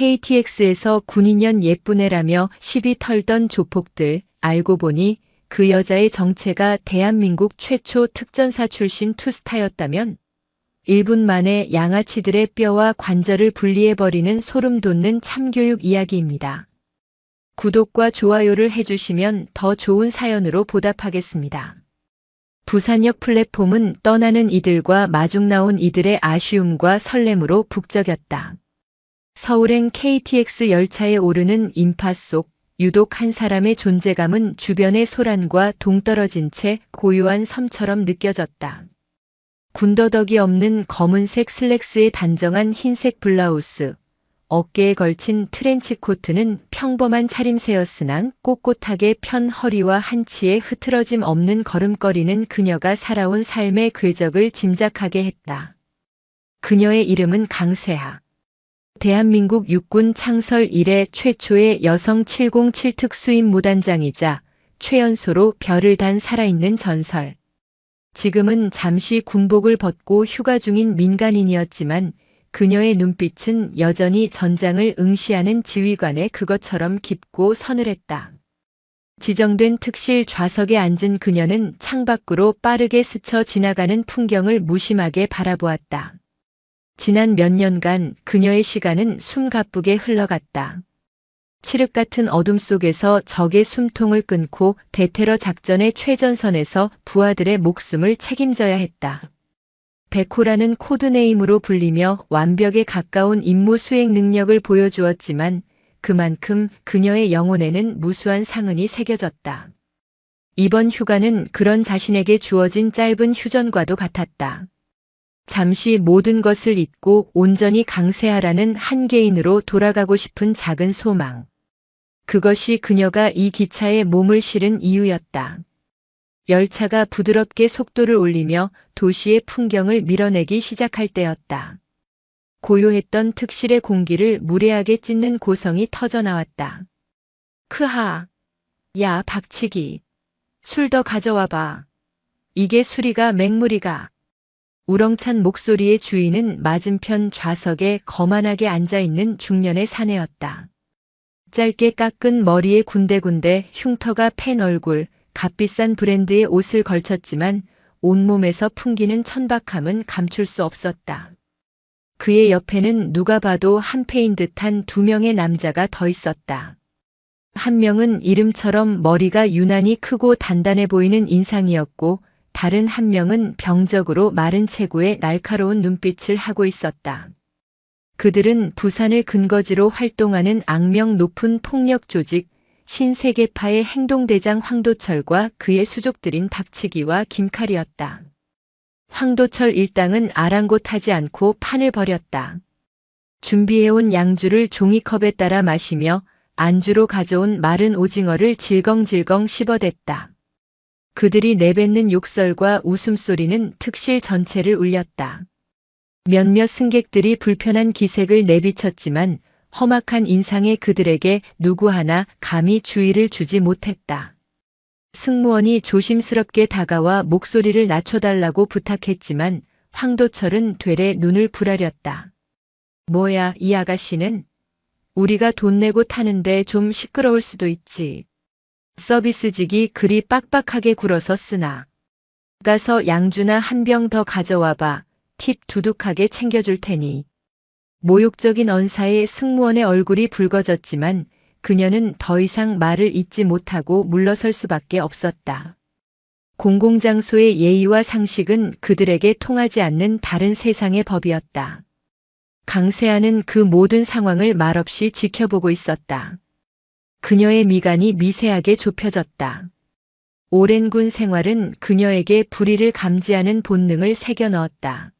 KTX에서 군인년 예쁜 애라며 시비 털던 조폭들, 알고 보니 그 여자의 정체가 대한민국 최초 특전사 출신 투스타였다면 1분 만에 양아치들의 뼈와 관절을 분리해버리는 소름 돋는 참교육 이야기입니다. 구독과 좋아요를 해주시면 더 좋은 사연으로 보답하겠습니다. 부산역 플랫폼은 떠나는 이들과 마중 나온 이들의 아쉬움과 설렘으로 북적였다. 서울행 KTX 열차에 오르는 인파 속 유독 한 사람의 존재감은 주변의 소란과 동떨어진 채 고요한 섬처럼 느껴졌다. 군더더기 없는 검은색 슬랙스에 단정한 흰색 블라우스, 어깨에 걸친 트렌치 코트는 평범한 차림새였으나 꼿꼿하게 편 허리와 한치의 흐트러짐 없는 걸음걸이는 그녀가 살아온 삶의 궤적을 짐작하게 했다. 그녀의 이름은 강세하. 대한민국 육군 창설 이래 최초의 여성 707 특수임 무단장이자 최연소로 별을 단 살아있는 전설. 지금은 잠시 군복을 벗고 휴가 중인 민간인이었지만 그녀의 눈빛은 여전히 전장을 응시하는 지휘관의 그것처럼 깊고 서늘했다. 지정된 특실 좌석에 앉은 그녀는 창밖으로 빠르게 스쳐 지나가는 풍경을 무심하게 바라보았다. 지난 몇 년간 그녀의 시간은 숨가쁘게 흘러갔다. 칠흑 같은 어둠 속에서 적의 숨통을 끊고 대테러 작전의 최전선에서 부하들의 목숨을 책임져야 했다. 백호라는 코드네임으로 불리며 완벽에 가까운 임무 수행 능력을 보여주었지만 그만큼 그녀의 영혼에는 무수한 상흔이 새겨졌다. 이번 휴가는 그런 자신에게 주어진 짧은 휴전과도 같았다. 잠시 모든 것을 잊고 온전히 강세하라는 한 개인으로 돌아가고 싶은 작은 소망. 그것이 그녀가 이 기차에 몸을 실은 이유였다. 열차가 부드럽게 속도를 올리며 도시의 풍경을 밀어내기 시작할 때였다. 고요했던 특실의 공기를 무례하게 찢는 고성이 터져나왔다. 크하. 야, 박치기. 술 더 가져와봐. 이게 술이가 맹물이가. 우렁찬 목소리의 주인은 맞은편 좌석에 거만하게 앉아있는 중년의 사내였다. 짧게 깎은 머리에 군데군데 흉터가 팬 얼굴, 값비싼 브랜드의 옷을 걸쳤지만 온몸에서 풍기는 천박함은 감출 수 없었다. 그의 옆에는 누가 봐도 한패인 듯한 두 명의 남자가 더 있었다. 한 명은 이름처럼 머리가 유난히 크고 단단해 보이는 인상이었고 다른 한 명은 병적으로 마른 체구에 날카로운 눈빛을 하고 있었다. 그들은 부산을 근거지로 활동하는 악명 높은 폭력 조직 신세계파의 행동대장 황도철과 그의 수족들인 박치기와 김칼이었다. 황도철 일당은 아랑곳하지 않고 판을 벌였다. 준비해온 양주를 종이컵에 따라 마시며 안주로 가져온 마른 오징어를 질겅질겅 씹어댔다. 그들이 내뱉는 욕설과 웃음소리는 특실 전체를 울렸다. 몇몇 승객들이 불편한 기색을 내비쳤지만 험악한 인상의 그들에게 누구 하나 감히 주의를 주지 못했다. 승무원이 조심스럽게 다가와 목소리를 낮춰달라고 부탁했지만 황도철은 되레 눈을 부라렸다. 뭐야, 이 아가씨는? 우리가 돈 내고 타는데 좀 시끄러울 수도 있지. 서비스직이 그리 빡빡하게 굴어서 쓰나. 가서 양주나 한 병 더 가져와봐. 팁 두둑하게 챙겨줄 테니. 모욕적인 언사에 승무원의 얼굴이 붉어졌지만 그녀는 더 이상 말을 잇지 못하고 물러설 수밖에 없었다. 공공장소의 예의와 상식은 그들에게 통하지 않는 다른 세상의 법이었다. 강세하는 그 모든 상황을 말없이 지켜보고 있었다. 그녀의 미간이 미세하게 좁혀졌다. 오랜 군 생활은 그녀에게 불의를 감지하는 본능을 새겨 넣었다.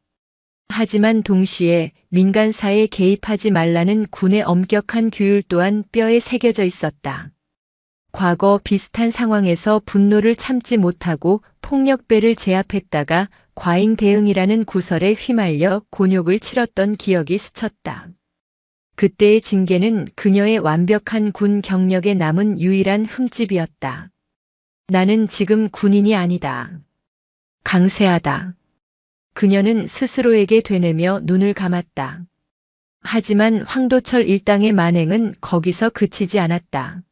하지만 동시에 민간사에 개입하지 말라는 군의 엄격한 규율 또한 뼈에 새겨져 있었다. 과거 비슷한 상황에서 분노를 참지 못하고 폭력배를 제압했다가 과잉 대응이라는 구설에 휘말려 곤욕을 치렀던 기억이 스쳤다. 그때의 징계는 그녀의 완벽한 군 경력에 남은 유일한 흠집이었다. 나는 지금 군인이 아니다. 강세하다. 그녀는 스스로에게 되뇌며 눈을 감았다. 하지만 황도철 일당의 만행은 거기서 그치지 않았다.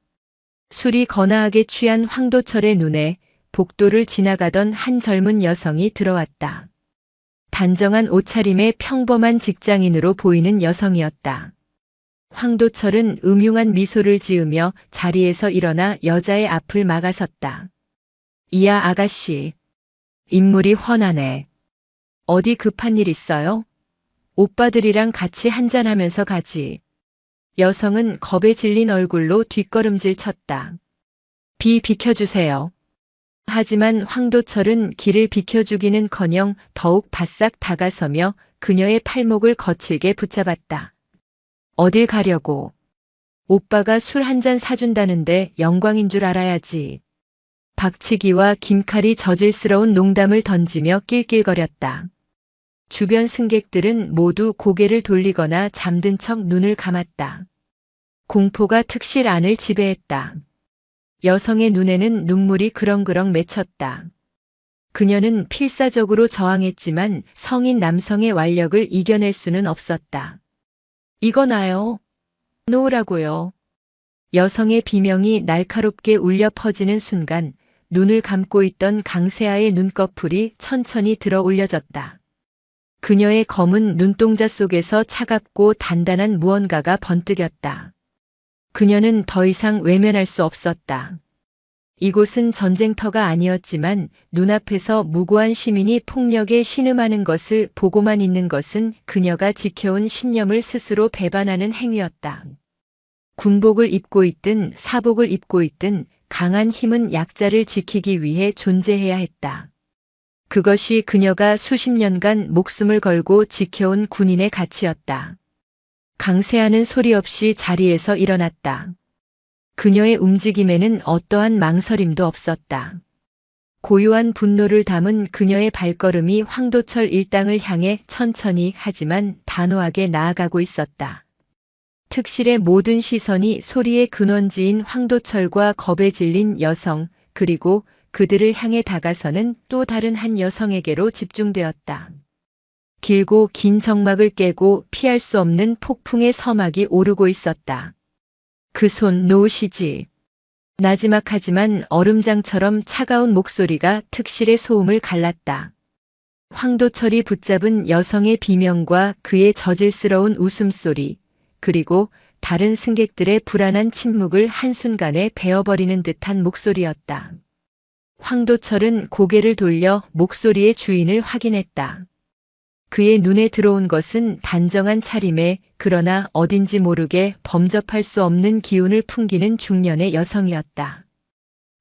술이 거나하게 취한 황도철의 눈에 복도를 지나가던 한 젊은 여성이 들어왔다. 단정한 옷차림의 평범한 직장인으로 보이는 여성이었다. 황도철은 음흉한 미소를 지으며 자리에서 일어나 여자의 앞을 막아섰다. 이야 아가씨. 인물이 훤하네. 어디 급한 일 있어요? 오빠들이랑 같이 한잔하면서 가지. 여성은 겁에 질린 얼굴로 뒷걸음질 쳤다. 비켜주세요. 하지만 황도철은 길을 비켜주기는커녕 더욱 바싹 다가서며 그녀의 팔목을 거칠게 붙잡았다. 어딜 가려고? 오빠가 술 한 잔 사준다는데 영광인 줄 알아야지. 박치기와 김칼이 저질스러운 농담을 던지며 낄낄거렸다. 주변 승객들은 모두 고개를 돌리거나 잠든 척 눈을 감았다. 공포가 특실 안을 지배했다. 여성의 눈에는 눈물이 그렁그렁 맺혔다. 그녀는 필사적으로 저항했지만 성인 남성의 완력을 이겨낼 수는 없었다. 이거 나요. 놓으라고요. 여성의 비명이 날카롭게 울려 퍼지는 순간 눈을 감고 있던 강세아의 눈꺼풀이 천천히 들어 올려졌다. 그녀의 검은 눈동자 속에서 차갑고 단단한 무언가가 번뜩였다. 그녀는 더 이상 외면할 수 없었다. 이곳은 전쟁터가 아니었지만 눈앞에서 무고한 시민이 폭력에 신음하는 것을 보고만 있는 것은 그녀가 지켜온 신념을 스스로 배반하는 행위였다. 군복을 입고 있든 사복을 입고 있든 강한 힘은 약자를 지키기 위해 존재해야 했다. 그것이 그녀가 수십 년간 목숨을 걸고 지켜온 군인의 가치였다. 강세아는 소리 없이 자리에서 일어났다. 그녀의 움직임에는 어떠한 망설임도 없었다. 고요한 분노를 담은 그녀의 발걸음이 황도철 일당을 향해 천천히 하지만 단호하게 나아가고 있었다. 특실의 모든 시선이 소리의 근원지인 황도철과 겁에 질린 여성, 그리고 그들을 향해 다가서는 또 다른 한 여성에게로 집중되었다. 길고 긴 정막을 깨고 피할 수 없는 폭풍의 서막이 오르고 있었다. 그 손 놓으시지. 나지막하지만 얼음장처럼 차가운 목소리가 특실의 소음을 갈랐다. 황도철이 붙잡은 여성의 비명과 그의 저질스러운 웃음소리, 그리고 다른 승객들의 불안한 침묵을 한순간에 베어버리는 듯한 목소리였다. 황도철은 고개를 돌려 목소리의 주인을 확인했다. 그의 눈에 들어온 것은 단정한 차림에 그러나 어딘지 모르게 범접할 수 없는 기운을 풍기는 중년의 여성이었다.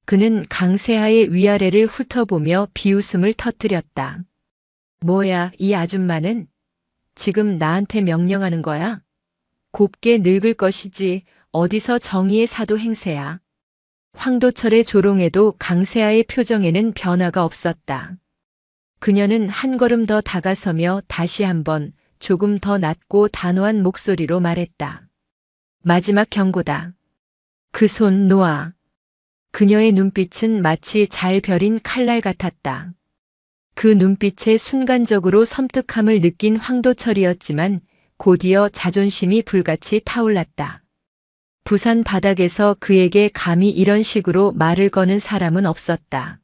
그는 강세하의 위아래를 훑어보며 비웃음을 터뜨렸다. 뭐야, 이 아줌마는? 지금 나한테 명령하는 거야? 곱게 늙을 것이지 어디서 정의의 사도 행세야. 황도철의 조롱에도 강세아의 표정에는 변화가 없었다. 그녀는 한 걸음 더 다가서며 다시 한번 조금 더 낮고 단호한 목소리로 말했다. 마지막 경고다. 그 손 놓아. 그녀의 눈빛은 마치 잘 벼린 칼날 같았다. 그 눈빛에 순간적으로 섬뜩함을 느낀 황도철이었지만 곧이어 자존심이 불같이 타올랐다. 부산 바닥에서 그에게 감히 이런 식으로 말을 거는 사람은 없었다.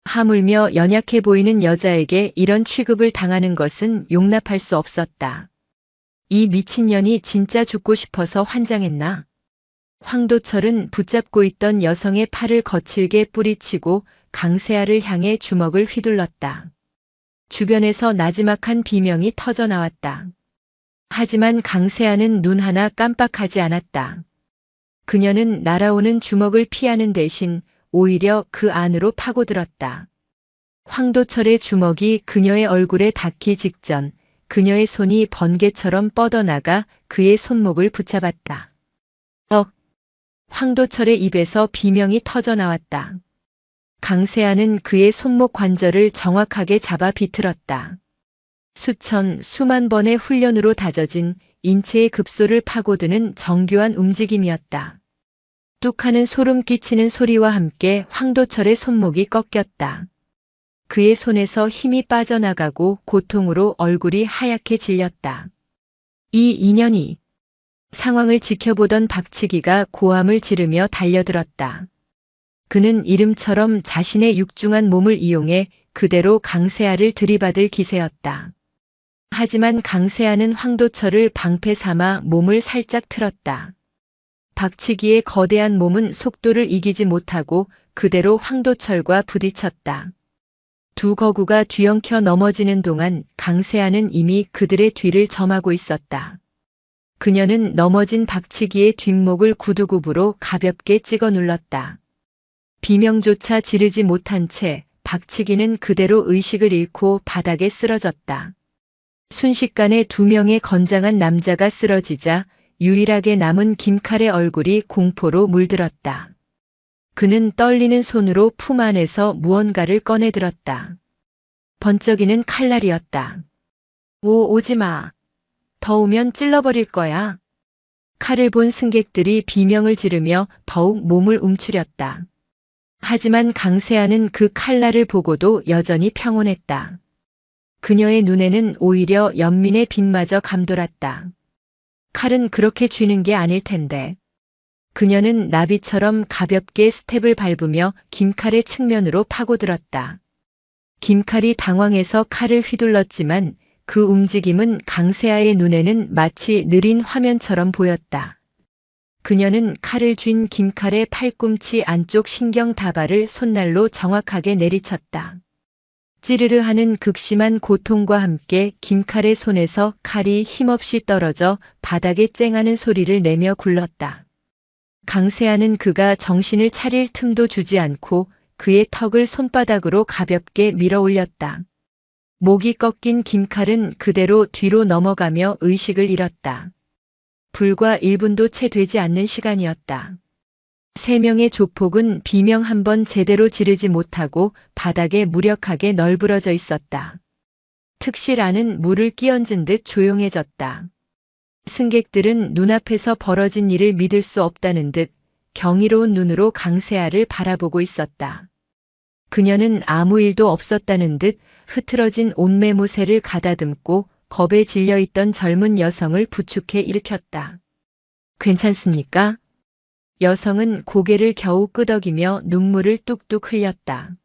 하물며 연약해 보이는 여자에게 이런 취급을 당하는 것은 용납할 수 없었다. 이 미친년이 진짜 죽고 싶어서 환장했나? 황도철은 붙잡고 있던 여성의 팔을 거칠게 뿌리치고 강세아를 향해 주먹을 휘둘렀다. 주변에서 나지막한 비명이 터져나왔다. 하지만 강세아는 눈 하나 깜빡하지 않았다. 그녀는 날아오는 주먹을 피하는 대신 오히려 그 안으로 파고들었다. 황도철의 주먹이 그녀의 얼굴에 닿기 직전 그녀의 손이 번개처럼 뻗어나가 그의 손목을 붙잡았다. 황도철의 입에서 비명이 터져나왔다. 강세아는 그의 손목 관절을 정확하게 잡아 비틀었다. 수만 번의 훈련으로 다져진 인체의 급소를 파고드는 정교한 움직임이었다. 뚝 하는 소름 끼치는 소리와 함께 황도철의 손목이 꺾였다. 그의 손에서 힘이 빠져나가고 고통으로 얼굴이 하얗게 질렸다. 이 인연이 상황을 지켜보던 박치기가 고함을 지르며 달려들었다. 그는 이름처럼 자신의 육중한 몸을 이용해 그대로 강세아를 들이받을 기세였다. 하지만 강세아는 황도철을 방패 삼아 몸을 살짝 틀었다. 박치기의 거대한 몸은 속도를 이기지 못하고 그대로 황도철과 부딪혔다. 두 거구가 뒤엉켜 넘어지는 동안 강세아는 이미 그들의 뒤를 점하고 있었다. 그녀는 넘어진 박치기의 뒷목을 구두굽으로 가볍게 찍어 눌렀다. 비명조차 지르지 못한 채 박치기는 그대로 의식을 잃고 바닥에 쓰러졌다. 순식간에 두 명의 건장한 남자가 쓰러지자 유일하게 남은 김칼의 얼굴이 공포로 물들었다. 그는 떨리는 손으로 품 안에서 무언가를 꺼내들었다. 번쩍이는 칼날이었다. 오지 마. 더우면 찔러버릴 거야. 칼을 본 승객들이 비명을 지르며 더욱 몸을 움츠렸다. 하지만 강세아는 그 칼날을 보고도 여전히 평온했다. 그녀의 눈에는 오히려 연민의 빛마저 감돌았다. 칼은 그렇게 쥐는 게 아닐 텐데. 그녀는 나비처럼 가볍게 스텝을 밟으며 김칼의 측면으로 파고들었다. 김칼이 당황해서 칼을 휘둘렀지만 그 움직임은 강세아의 눈에는 마치 느린 화면처럼 보였다. 그녀는 칼을 쥔 김칼의 팔꿈치 안쪽 신경 다발을 손날로 정확하게 내리쳤다. 찌르르 하는 극심한 고통과 함께 김칼의 손에서 칼이 힘없이 떨어져 바닥에 쨍하는 소리를 내며 굴렀다. 강세아는 그가 정신을 차릴 틈도 주지 않고 그의 턱을 손바닥으로 가볍게 밀어 올렸다. 목이 꺾인 김칼은 그대로 뒤로 넘어가며 의식을 잃었다. 불과 1분도 채 되지 않는 시간이었다. 세 명의 조폭은 비명 한 번 제대로 지르지 못하고 바닥에 무력하게 널브러져 있었다. 특실 안은 물을 끼얹은 듯 조용해졌다. 승객들은 눈앞에서 벌어진 일을 믿을 수 없다는 듯 경이로운 눈으로 강세아를 바라보고 있었다. 그녀는 아무 일도 없었다는 듯 흐트러진 옷매무새를 가다듬고 겁에 질려있던 젊은 여성을 부축해 일으켰다. 괜찮습니까? 여성은 고개를 겨우 끄덕이며 눈물을 뚝뚝 흘렸다.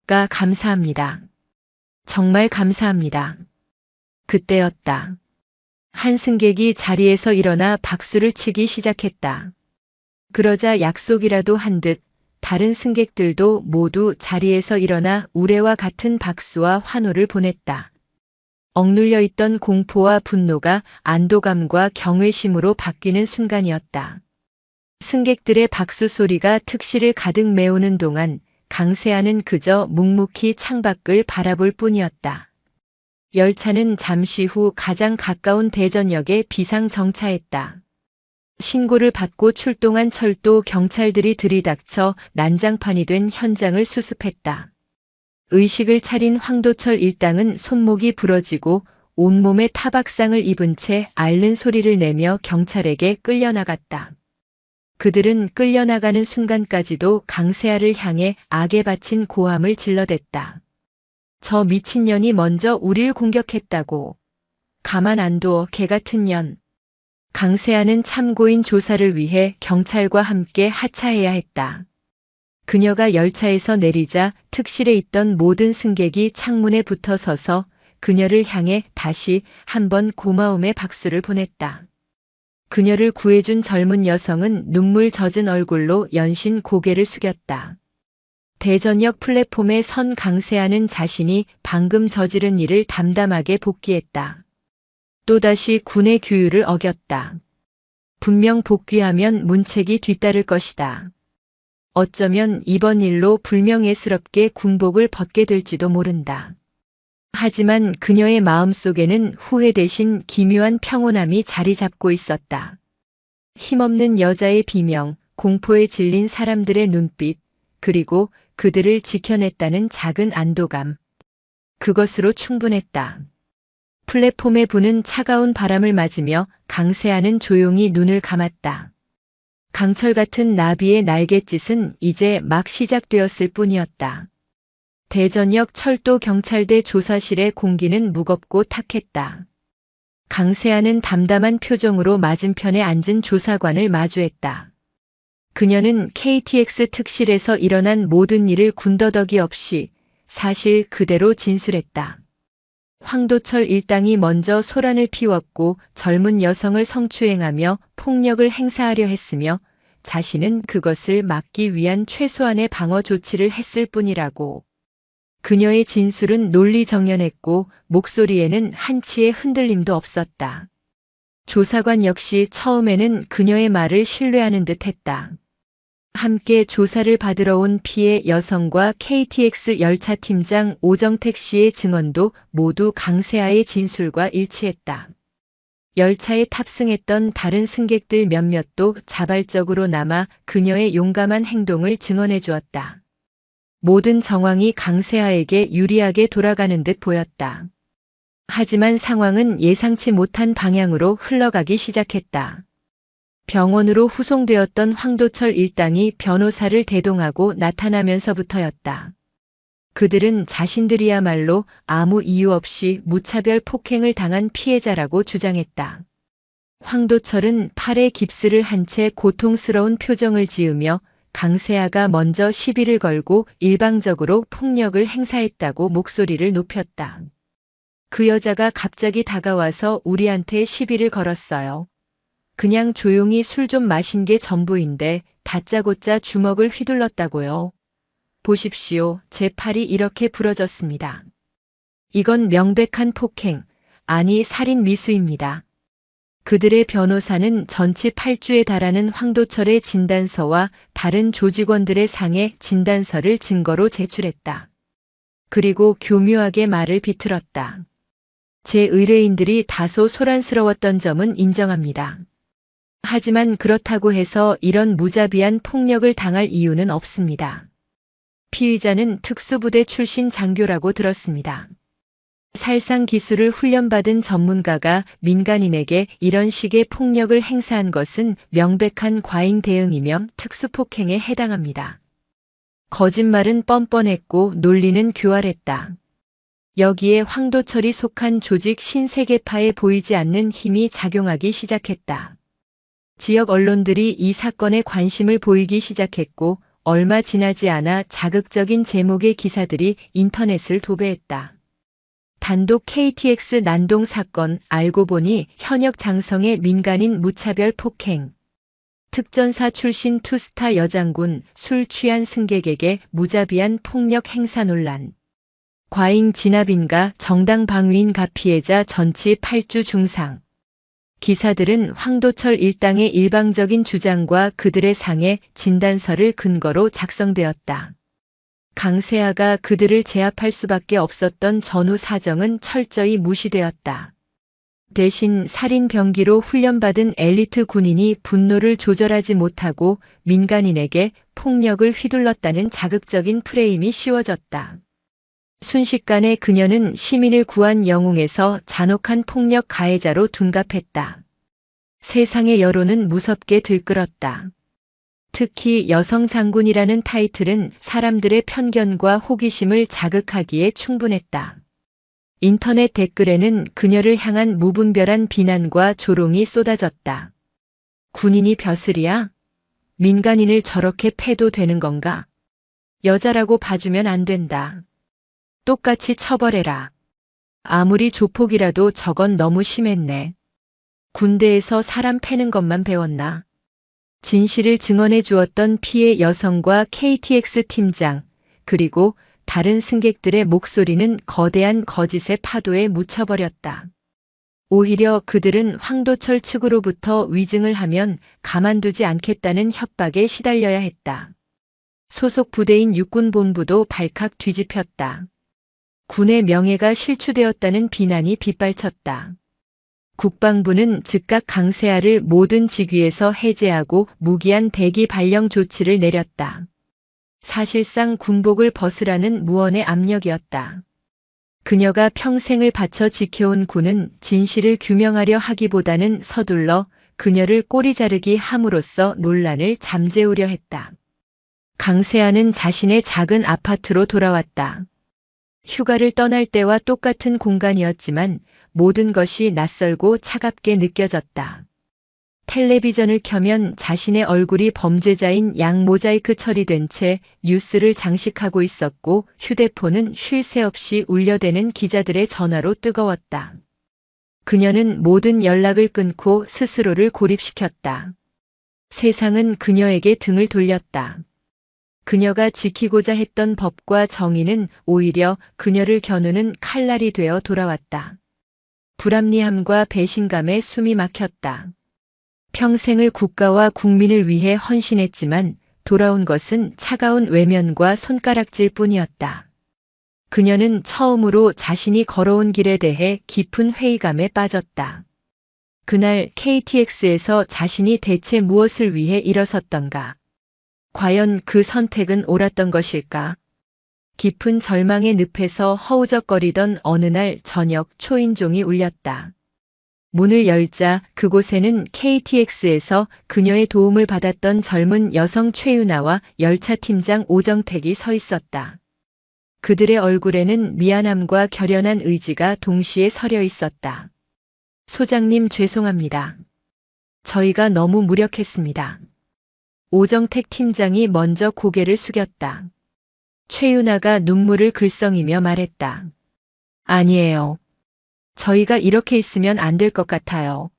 감사합니다. 정말 감사합니다. 그때였다. 한 승객이 자리에서 일어나 박수를 치기 시작했다. 그러자 약속이라도 한 듯 다른 승객들도 모두 자리에서 일어나 우레와 같은 박수와 환호를 보냈다. 억눌려 있던 공포와 분노가 안도감과 경외심으로 바뀌는 순간이었다. 승객들의 박수 소리가 특실을 가득 메우는 동안 강세아는 그저 묵묵히 창밖을 바라볼 뿐이었다. 열차는 잠시 후 가장 가까운 대전역에 비상 정차했다. 신고를 받고 출동한 철도 경찰들이 들이닥쳐 난장판이 된 현장을 수습했다. 의식을 차린 황도철 일당은 손목이 부러지고 온몸에 타박상을 입은 채 앓는 소리를 내며 경찰에게 끌려나갔다. 그들은 끌려나가는 순간까지도 강세아를 향해 악에 바친 고함을 질러댔다. 저 미친년이 먼저 우릴 공격했다고. 가만 안 둬, 개 같은 년. 강세아는 참고인 조사를 위해 경찰과 함께 하차해야 했다. 그녀가 열차에서 내리자 특실에 있던 모든 승객이 창문에 붙어 서서 그녀를 향해 다시 한번 고마움의 박수를 보냈다. 그녀를 구해준 젊은 여성은 눈물 젖은 얼굴로 연신 고개를 숙였다. 대전역 플랫폼에 선 강세아는 자신이 방금 저지른 일을 담담하게 복귀했다. 또다시 군의 규율을 어겼다. 분명 복귀하면 문책이 뒤따를 것이다. 어쩌면 이번 일로 불명예스럽게 군복을 벗게 될지도 모른다. 하지만 그녀의 마음속에는 후회 대신 기묘한 평온함이 자리 잡고 있었다. 힘없는 여자의 비명, 공포에 질린 사람들의 눈빛, 그리고 그들을 지켜냈다는 작은 안도감. 그것으로 충분했다. 플랫폼에 부는 차가운 바람을 맞으며 강세아는 조용히 눈을 감았다. 강철 같은 나비의 날갯짓은 이제 막 시작되었을 뿐이었다. 대전역 철도 경찰대 조사실의 공기는 무겁고 탁했다. 강세아는 담담한 표정으로 맞은편에 앉은 조사관을 마주했다. 그녀는 KTX 특실에서 일어난 모든 일을 군더더기 없이 사실 그대로 진술했다. 황도철 일당이 먼저 소란을 피웠고 젊은 여성을 성추행하며 폭력을 행사하려 했으며 자신은 그것을 막기 위한 최소한의 방어 조치를 했을 뿐이라고. 그녀의 진술은 논리정연했고 목소리에는 한치의 흔들림도 없었다. 조사관 역시 처음에는 그녀의 말을 신뢰하는 듯 했다. 함께 조사를 받으러 온 피해 여성과 KTX 열차팀장 오정택 씨의 증언도 모두 강세아의 진술과 일치했다. 열차에 탑승했던 다른 승객들 몇몇도 자발적으로 남아 그녀의 용감한 행동을 증언해 주었다. 모든 정황이 강세아에게 유리하게 돌아가는 듯 보였다. 하지만 상황은 예상치 못한 방향으로 흘러가기 시작했다. 병원으로 후송되었던 황도철 일당이 변호사를 대동하고 나타나면서부터였다. 그들은 자신들이야말로 아무 이유 없이 무차별 폭행을 당한 피해자라고 주장했다. 황도철은 팔에 깁스를 한 채 고통스러운 표정을 지으며 강세아가 먼저 시비를 걸고 일방적으로 폭력을 행사했다고 목소리를 높였다. 그 여자가 갑자기 다가와서 우리한테 시비를 걸었어요. 그냥 조용히 술 좀 마신 게 전부인데 다짜고짜 주먹을 휘둘렀다고요. 보십시오. 제 팔이 이렇게 부러졌습니다. 이건 명백한 폭행, 아니 살인 미수입니다. 그들의 변호사는 전치 8주에 달하는 황도철의 진단서와 다른 조직원들의 상해 진단서를 증거로 제출했다. 그리고 교묘하게 말을 비틀었다. 제 의뢰인들이 다소 소란스러웠던 점은 인정합니다. 하지만 그렇다고 해서 이런 무자비한 폭력을 당할 이유는 없습니다. 피의자는 특수부대 출신 장교라고 들었습니다. 살상 기술을 훈련받은 전문가가 민간인에게 이런 식의 폭력을 행사한 것은 명백한 과잉 대응이며 특수폭행에 해당합니다. 거짓말은 뻔뻔했고 논리는 교활했다. 여기에 황도철이 속한 조직 신세계파에 보이지 않는 힘이 작용하기 시작했다. 지역 언론들이 이 사건에 관심을 보이기 시작했고 얼마 지나지 않아 자극적인 제목의 기사들이 인터넷을 도배했다. 단독 KTX 난동 사건 알고 보니 현역 장성의 민간인 무차별 폭행. 특전사 출신 투스타 여장군 술 취한 승객에게 무자비한 폭력 행사 논란. 과잉 진압인가 정당 방위인가 피해자 전치 8주 중상. 기사들은 황도철 일당의 일방적인 주장과 그들의 상해 진단서를 근거로 작성되었다. 강세아가 그들을 제압할 수밖에 없었던 전후 사정은 철저히 무시되었다. 대신 살인 병기로 훈련받은 엘리트 군인이 분노를 조절하지 못하고 민간인에게 폭력을 휘둘렀다는 자극적인 프레임이 씌워졌다. 순식간에 그녀는 시민을 구한 영웅에서 잔혹한 폭력 가해자로 둔갑했다. 세상의 여론은 무섭게 들끓었다. 특히 여성 장군이라는 타이틀은 사람들의 편견과 호기심을 자극하기에 충분했다. 인터넷 댓글에는 그녀를 향한 무분별한 비난과 조롱이 쏟아졌다. 군인이 벼슬이야? 민간인을 저렇게 패도 되는 건가? 여자라고 봐주면 안 된다. 똑같이 처벌해라. 아무리 조폭이라도 저건 너무 심했네. 군대에서 사람 패는 것만 배웠나? 진실을 증언해 주었던 피해 여성과 KTX 팀장, 그리고 다른 승객들의 목소리는 거대한 거짓의 파도에 묻혀버렸다. 오히려 그들은 황도철 측으로부터 위증을 하면 가만두지 않겠다는 협박에 시달려야 했다. 소속 부대인 육군본부도 발칵 뒤집혔다. 군의 명예가 실추되었다는 비난이 빗발쳤다. 국방부는 즉각 강세아를 모든 직위에서 해제하고 무기한 대기 발령 조치를 내렸다. 사실상 군복을 벗으라는 무언의 압력이었다. 그녀가 평생을 바쳐 지켜온 군은 진실을 규명하려 하기보다는 서둘러 그녀를 꼬리 자르기 함으로써 논란을 잠재우려 했다. 강세아는 자신의 작은 아파트로 돌아왔다. 휴가를 떠날 때와 똑같은 공간이었지만 모든 것이 낯설고 차갑게 느껴졌다. 텔레비전을 켜면 자신의 얼굴이 범죄자인 양 모자이크 처리된 채 뉴스를 장식하고 있었고 휴대폰은 쉴 새 없이 울려대는 기자들의 전화로 뜨거웠다. 그녀는 모든 연락을 끊고 스스로를 고립시켰다. 세상은 그녀에게 등을 돌렸다. 그녀가 지키고자 했던 법과 정의는 오히려 그녀를 겨누는 칼날이 되어 돌아왔다. 불합리함과 배신감에 숨이 막혔다. 평생을 국가와 국민을 위해 헌신했지만 돌아온 것은 차가운 외면과 손가락질 뿐이었다. 그녀는 처음으로 자신이 걸어온 길에 대해 깊은 회의감에 빠졌다. 그날 KTX에서 자신이 대체 무엇을 위해 일어섰던가? 과연 그 선택은 옳았던 것일까? 깊은 절망의 늪에서 허우적거리던 어느 날 저녁 초인종이 울렸다. 문을 열자 그곳에는 KTX에서 그녀의 도움을 받았던 젊은 여성 최유나와 열차 팀장 오정택이 서 있었다. 그들의 얼굴에는 미안함과 결연한 의지가 동시에 서려 있었다. 소장님 죄송합니다. 저희가 너무 무력했습니다. 오정택 팀장이 먼저 고개를 숙였다. 최유나가 눈물을 글썽이며 말했다. 아니에요. 저희가 이렇게 있으면 안 될 것 같아요.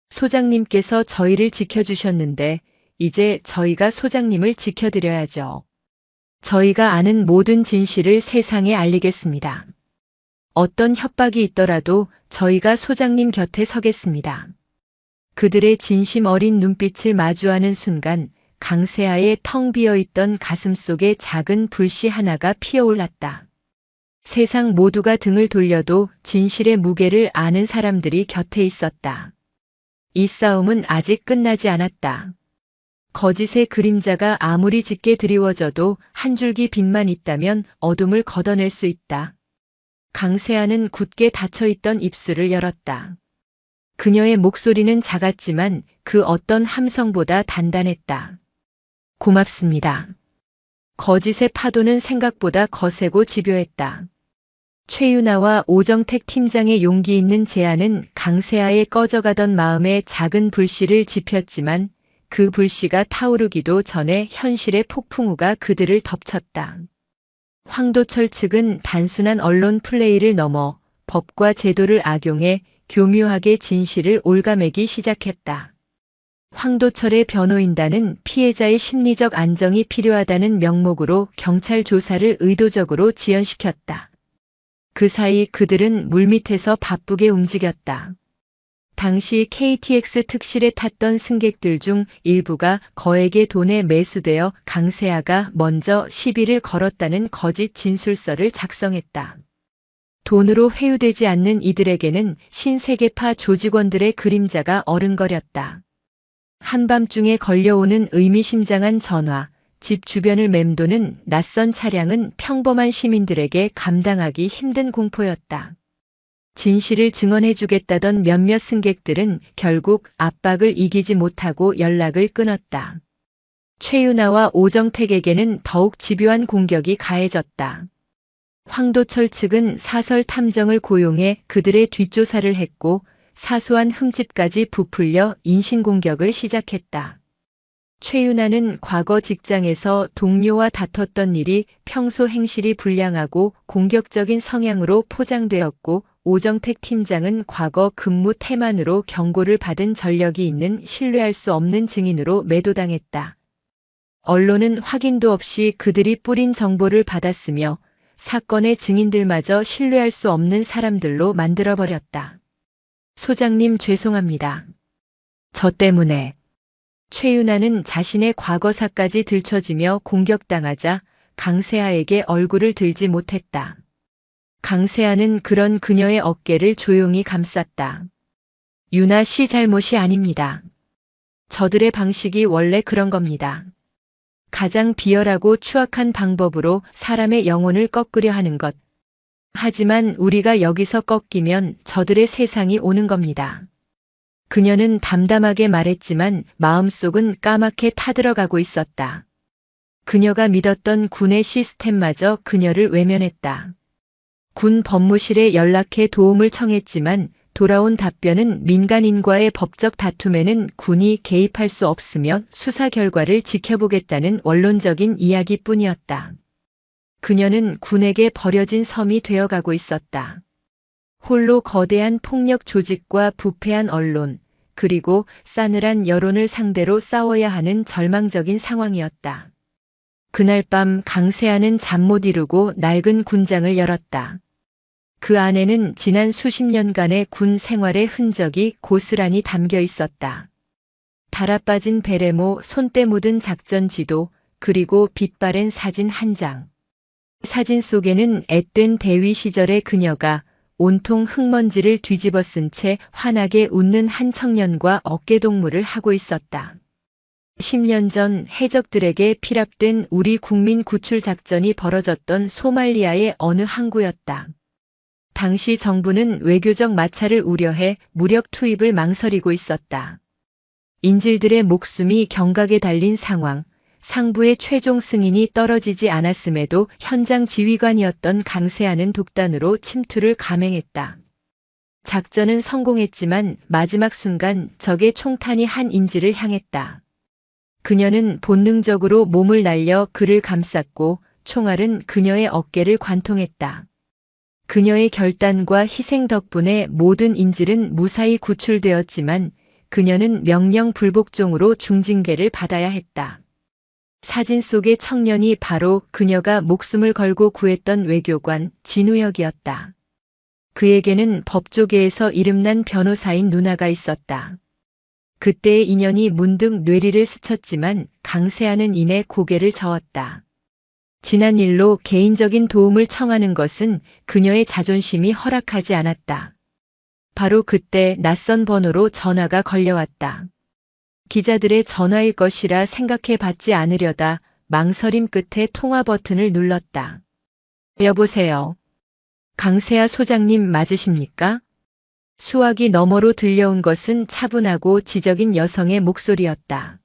소장님께서 저희를 지켜주셨는데 이제 저희가 소장님을 지켜드려야죠. 저희가 아는 모든 진실을 세상에 알리겠습니다. 어떤 협박이 있더라도 저희가 소장님 곁에 서겠습니다. 그들의 진심 어린 눈빛을 마주하는 순간 강세아의 텅 비어있던 가슴 속에 작은 불씨 하나가 피어올랐다. 세상 모두가 등을 돌려도 진실의 무게를 아는 사람들이 곁에 있었다. 이 싸움은 아직 끝나지 않았다. 거짓의 그림자가 아무리 짙게 드리워져도 한 줄기 빛만 있다면 어둠을 걷어낼 수 있다. 강세아는 굳게 닫혀있던 입술을 열었다. 그녀의 목소리는 작았지만 그 어떤 함성보다 단단했다. 고맙습니다. 거짓의 파도는 생각보다 거세고 집요했다. 최유나와 오정택 팀장의 용기 있는 제안은 강세아의 꺼져가던 마음에 작은 불씨를 지폈지만 그 불씨가 타오르기도 전에 현실의 폭풍우가 그들을 덮쳤다. 황도철 측은 단순한 언론 플레이를 넘어 법과 제도를 악용해 교묘하게 진실을 옭아매기 시작했다. 황도철의 변호인단은 피해자의 심리적 안정이 필요하다는 명목으로 경찰 조사를 의도적으로 지연시켰다. 그 사이 그들은 물밑에서 바쁘게 움직였다. 당시 KTX 특실에 탔던 승객들 중 일부가 거액의 돈에 매수되어 강세아가 먼저 시비를 걸었다는 거짓 진술서를 작성했다. 돈으로 회유되지 않는 이들에게는 신세계파 조직원들의 그림자가 어른거렸다. 한밤중에 걸려오는 의미심장한 전화, 집 주변을 맴도는 낯선 차량은 평범한 시민들에게 감당하기 힘든 공포였다. 진실을 증언해주겠다던 몇몇 승객들은 결국 압박을 이기지 못하고 연락을 끊었다. 최유나와 오정택에게는 더욱 집요한 공격이 가해졌다. 황도철 측은 사설 탐정을 고용해 그들의 뒷조사를 했고 사소한 흠집까지 부풀려 인신공격을 시작했다. 최유나는 과거 직장에서 동료와 다퉜던 일이 평소 행실이 불량하고 공격적인 성향으로 포장되었고 오정택 팀장은 과거 근무 태만으로 경고를 받은 전력이 있는 신뢰할 수 없는 증인으로 매도당했다. 언론은 확인도 없이 그들이 뿌린 정보를 받았으며 사건의 증인들마저 신뢰할 수 없는 사람들로 만들어버렸다. 소장님 죄송합니다. 저 때문에. 최유나는 자신의 과거사까지 들춰지며 공격당하자 강세아에게 얼굴을 들지 못했다. 강세아는 그런 그녀의 어깨를 조용히 감쌌다. 유나 씨 잘못이 아닙니다. 저들의 방식이 원래 그런 겁니다. 가장 비열하고 추악한 방법으로 사람의 영혼을 꺾으려 하는 것. 하지만 우리가 여기서 꺾이면 저들의 세상이 오는 겁니다. 그녀는 담담하게 말했지만 마음속은 까맣게 타들어가고 있었다. 그녀가 믿었던 군의 시스템마저 그녀를 외면했다. 군 법무실에 연락해 도움을 청했지만 돌아온 답변은 민간인과의 법적 다툼에는 군이 개입할 수 없으며 수사 결과를 지켜보겠다는 원론적인 이야기뿐이었다. 그녀는 군에게 버려진 섬이 되어가고 있었다. 홀로 거대한 폭력 조직과 부패한 언론, 그리고 싸늘한 여론을 상대로 싸워야 하는 절망적인 상황이었다. 그날 밤 강세아는 잠 못 이루고 낡은 군장을 열었다. 그 안에는 지난 수십 년간의 군 생활의 흔적이 고스란히 담겨 있었다. 달아빠진 베레모, 손때 묻은 작전 지도, 그리고 빛바랜 사진 한 장. 사진 속에는 앳된 대위 시절의 그녀가 온통 흙먼지를 뒤집어 쓴 채 환하게 웃는 한 청년과 어깨동무를 하고 있었다. 10년 전 해적들에게 피랍된 우리 국민 구출 작전이 벌어졌던 소말리아의 어느 항구였다. 당시 정부는 외교적 마찰을 우려해 무력 투입을 망설이고 있었다. 인질들의 목숨이 경각에 달린 상황, 상부의 최종 승인이 떨어지지 않았음에도 현장 지휘관이었던 강세아는 독단으로 침투를 감행했다. 작전은 성공했지만 마지막 순간 적의 총탄이 한 인질을 향했다. 그녀는 본능적으로 몸을 날려 그를 감쌌고 총알은 그녀의 어깨를 관통했다. 그녀의 결단과 희생 덕분에 모든 인질은 무사히 구출되었지만 그녀는 명령 불복종으로 중징계를 받아야 했다. 사진 속의 청년이 바로 그녀가 목숨을 걸고 구했던 외교관 진우혁이었다. 그에게는 법조계에서 이름난 변호사인 누나가 있었다. 그때의 인연이 문득 뇌리를 스쳤지만 강세아는 이내 고개를 저었다. 지난 일로 개인적인 도움을 청하는 것은 그녀의 자존심이 허락하지 않았다. 바로 그때 낯선 번호로 전화가 걸려왔다. 기자들의 전화일 것이라 생각해 받지 않으려다 망설임 끝에 통화 버튼을 눌렀다. 여보세요. 강세아 소장님 맞으십니까? 수화기 너머로 들려온 것은 차분하고 지적인 여성의 목소리였다.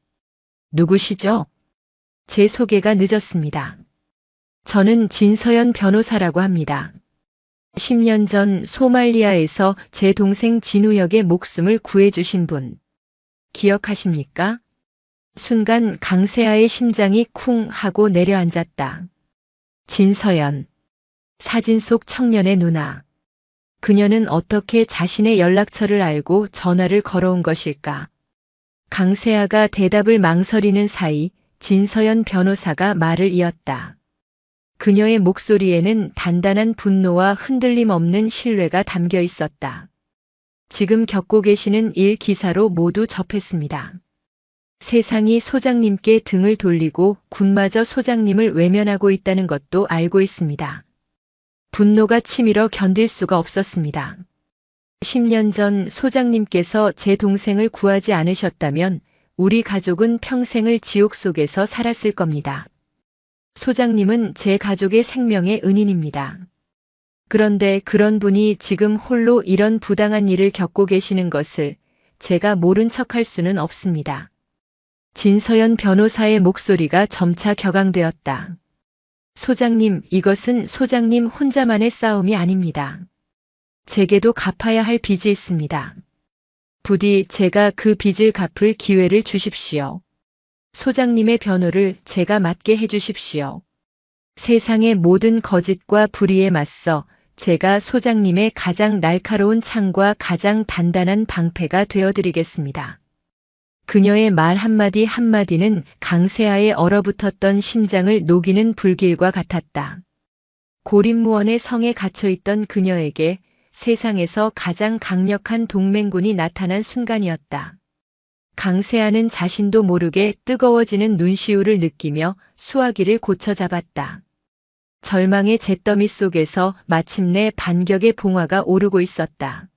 누구시죠? 제 소개가 늦었습니다. 저는 진서연 변호사라고 합니다. 10년 전 소말리아에서 제 동생 진우혁의 목숨을 구해주신 분. 기억하십니까? 순간 강세아의 심장이 쿵 하고 내려앉았다. 진서연. 사진 속 청년의 누나. 그녀는 어떻게 자신의 연락처를 알고 전화를 걸어온 것일까? 강세아가 대답을 망설이는 사이 진서연 변호사가 말을 이었다. 그녀의 목소리에는 단단한 분노와 흔들림 없는 신뢰가 담겨 있었다. 지금 겪고 계시는 일 기사로 모두 접했습니다. 세상이 소장님께 등을 돌리고 군마저 소장님을 외면하고 있다는 것도 알고 있습니다. 분노가 치밀어 견딜 수가 없었습니다. 10년 전 소장님께서 제 동생을 구하지 않으셨다면 우리 가족은 평생을 지옥 속에서 살았을 겁니다. 소장님은 제 가족의 생명의 은인입니다. 그런데 그런 분이 지금 홀로 이런 부당한 일을 겪고 계시는 것을 제가 모른 척할 수는 없습니다. 진서연 변호사의 목소리가 점차 격앙되었다. 소장님, 이것은 소장님 혼자만의 싸움이 아닙니다. 제게도 갚아야 할 빚이 있습니다. 부디 제가 그 빚을 갚을 기회를 주십시오. 소장님의 변호를 제가 맡게 해주십시오. 세상의 모든 거짓과 불의에 맞서 제가 소장님의 가장 날카로운 창과 가장 단단한 방패가 되어드리겠습니다. 그녀의 말 한마디 한마디는 강세아의 얼어붙었던 심장을 녹이는 불길과 같았다. 고립무원의 성에 갇혀있던 그녀에게 세상에서 가장 강력한 동맹군이 나타난 순간이었다. 강세아는 자신도 모르게 뜨거워지는 눈시울을 느끼며 수화기를 고쳐 잡았다. 절망의 잿더미 속에서 마침내 반격의 봉화가 오르고 있었다.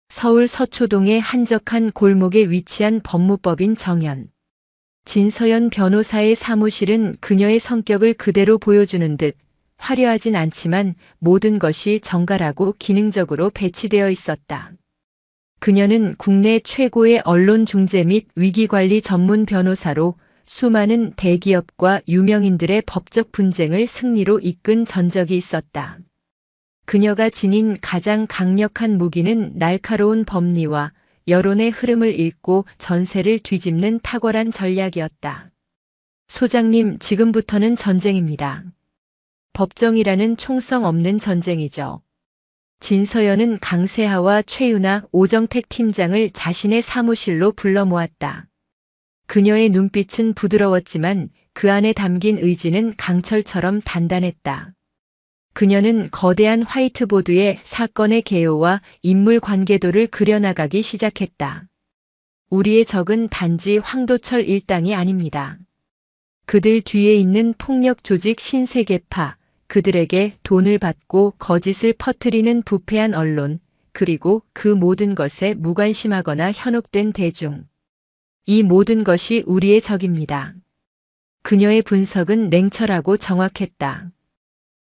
서울 서초동의 한적한 골목에 위치한 법무법인 정연. 진서연 변호사의 사무실은 그녀의 성격을 그대로 보여주는 듯 화려하진 않지만 모든 것이 정갈하고 기능적으로 배치되어 있었다. 그녀는 국내 최고의 언론 중재 및 위기관리 전문 변호사로 수많은 대기업과 유명인들의 법적 분쟁을 승리로 이끈 전적이 있었다. 그녀가 지닌 가장 강력한 무기는 날카로운 법리와 여론의 흐름을 읽고 전세를 뒤집는 탁월한 전략이었다. 소장님, 지금부터는 전쟁입니다. 법정이라는 총성 없는 전쟁이죠. 진서연은 강세하와 최윤아, 오정택 팀장을 자신의 사무실로 불러 모았다. 그녀의 눈빛은 부드러웠지만 그 안에 담긴 의지는 강철처럼 단단했다. 그녀는 거대한 화이트보드에 사건의 개요와 인물 관계도를 그려나가기 시작했다. 우리의 적은 단지 황도철 일당이 아닙니다. 그들 뒤에 있는 폭력 조직 신세계파, 그들에게 돈을 받고 거짓을 퍼뜨리는 부패한 언론, 그리고 그 모든 것에 무관심하거나 현혹된 대중. 이 모든 것이 우리의 적입니다. 그녀의 분석은 냉철하고 정확했다.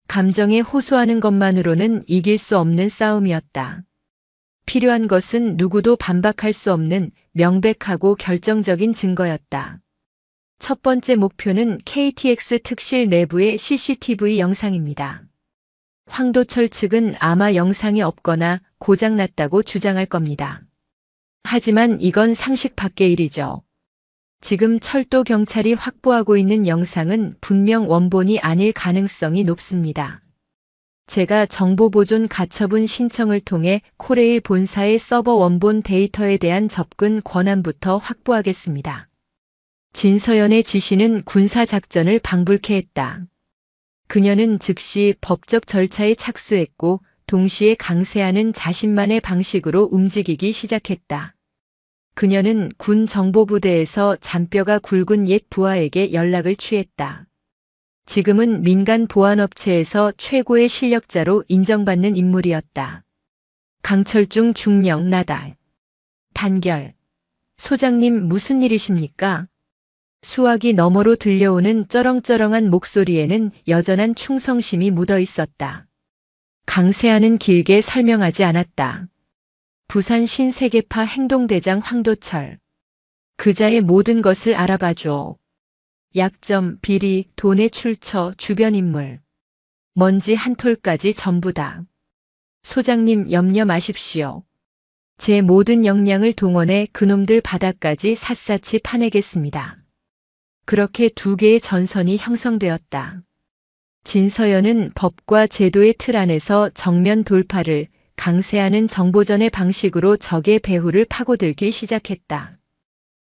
감정에 호소하는 것만으로는 이길 수 없는 싸움이었다. 필요한 것은 누구도 반박할 수 없는 명백하고 결정적인 증거였다. 첫 번째 목표는 KTX 특실 내부의 CCTV 영상입니다. 황도철 측은 아마 영상이 없거나 고장났다고 주장할 겁니다. 하지만 이건 상식 밖의 일이죠. 지금 철도 경찰이 확보하고 있는 영상은 분명 원본이 아닐 가능성이 높습니다. 제가 정보보존 가처분 신청을 통해 코레일 본사의 서버 원본 데이터에 대한 접근 권한부터 확보하겠습니다. 진서연의 지시는 군사작전을 방불케 했다. 그녀는 즉시 법적 절차에 착수했고 동시에 강세하는 자신만의 방식으로 움직이기 시작했다. 그녀는 군 정보부대에서 잔뼈가 굵은 옛 부하에게 연락을 취했다. 지금은 민간 보안업체에서 최고의 실력자로 인정받는 인물이었다. 강철중 중령 나달. 단결. 소장님, 무슨 일이십니까? 수화기 너머로 들려오는 쩌렁쩌렁한 목소리에는 여전한 충성심이 묻어 있었다. 강세하는 길게 설명하지 않았다. 부산 신세계파 행동대장 황도철. 그자의 모든 것을 알아봐줘. 약점, 비리, 돈의 출처, 주변 인물. 먼지 한 톨까지 전부 다. 소장님, 염려 마십시오. 제 모든 역량을 동원해 그놈들 바닥까지 샅샅이 파내겠습니다. 그렇게 두 개의 전선이 형성되었다. 진서연은 법과 제도의 틀 안에서 정면 돌파를, 강세하는 정보전의 방식으로 적의 배후를 파고들기 시작했다.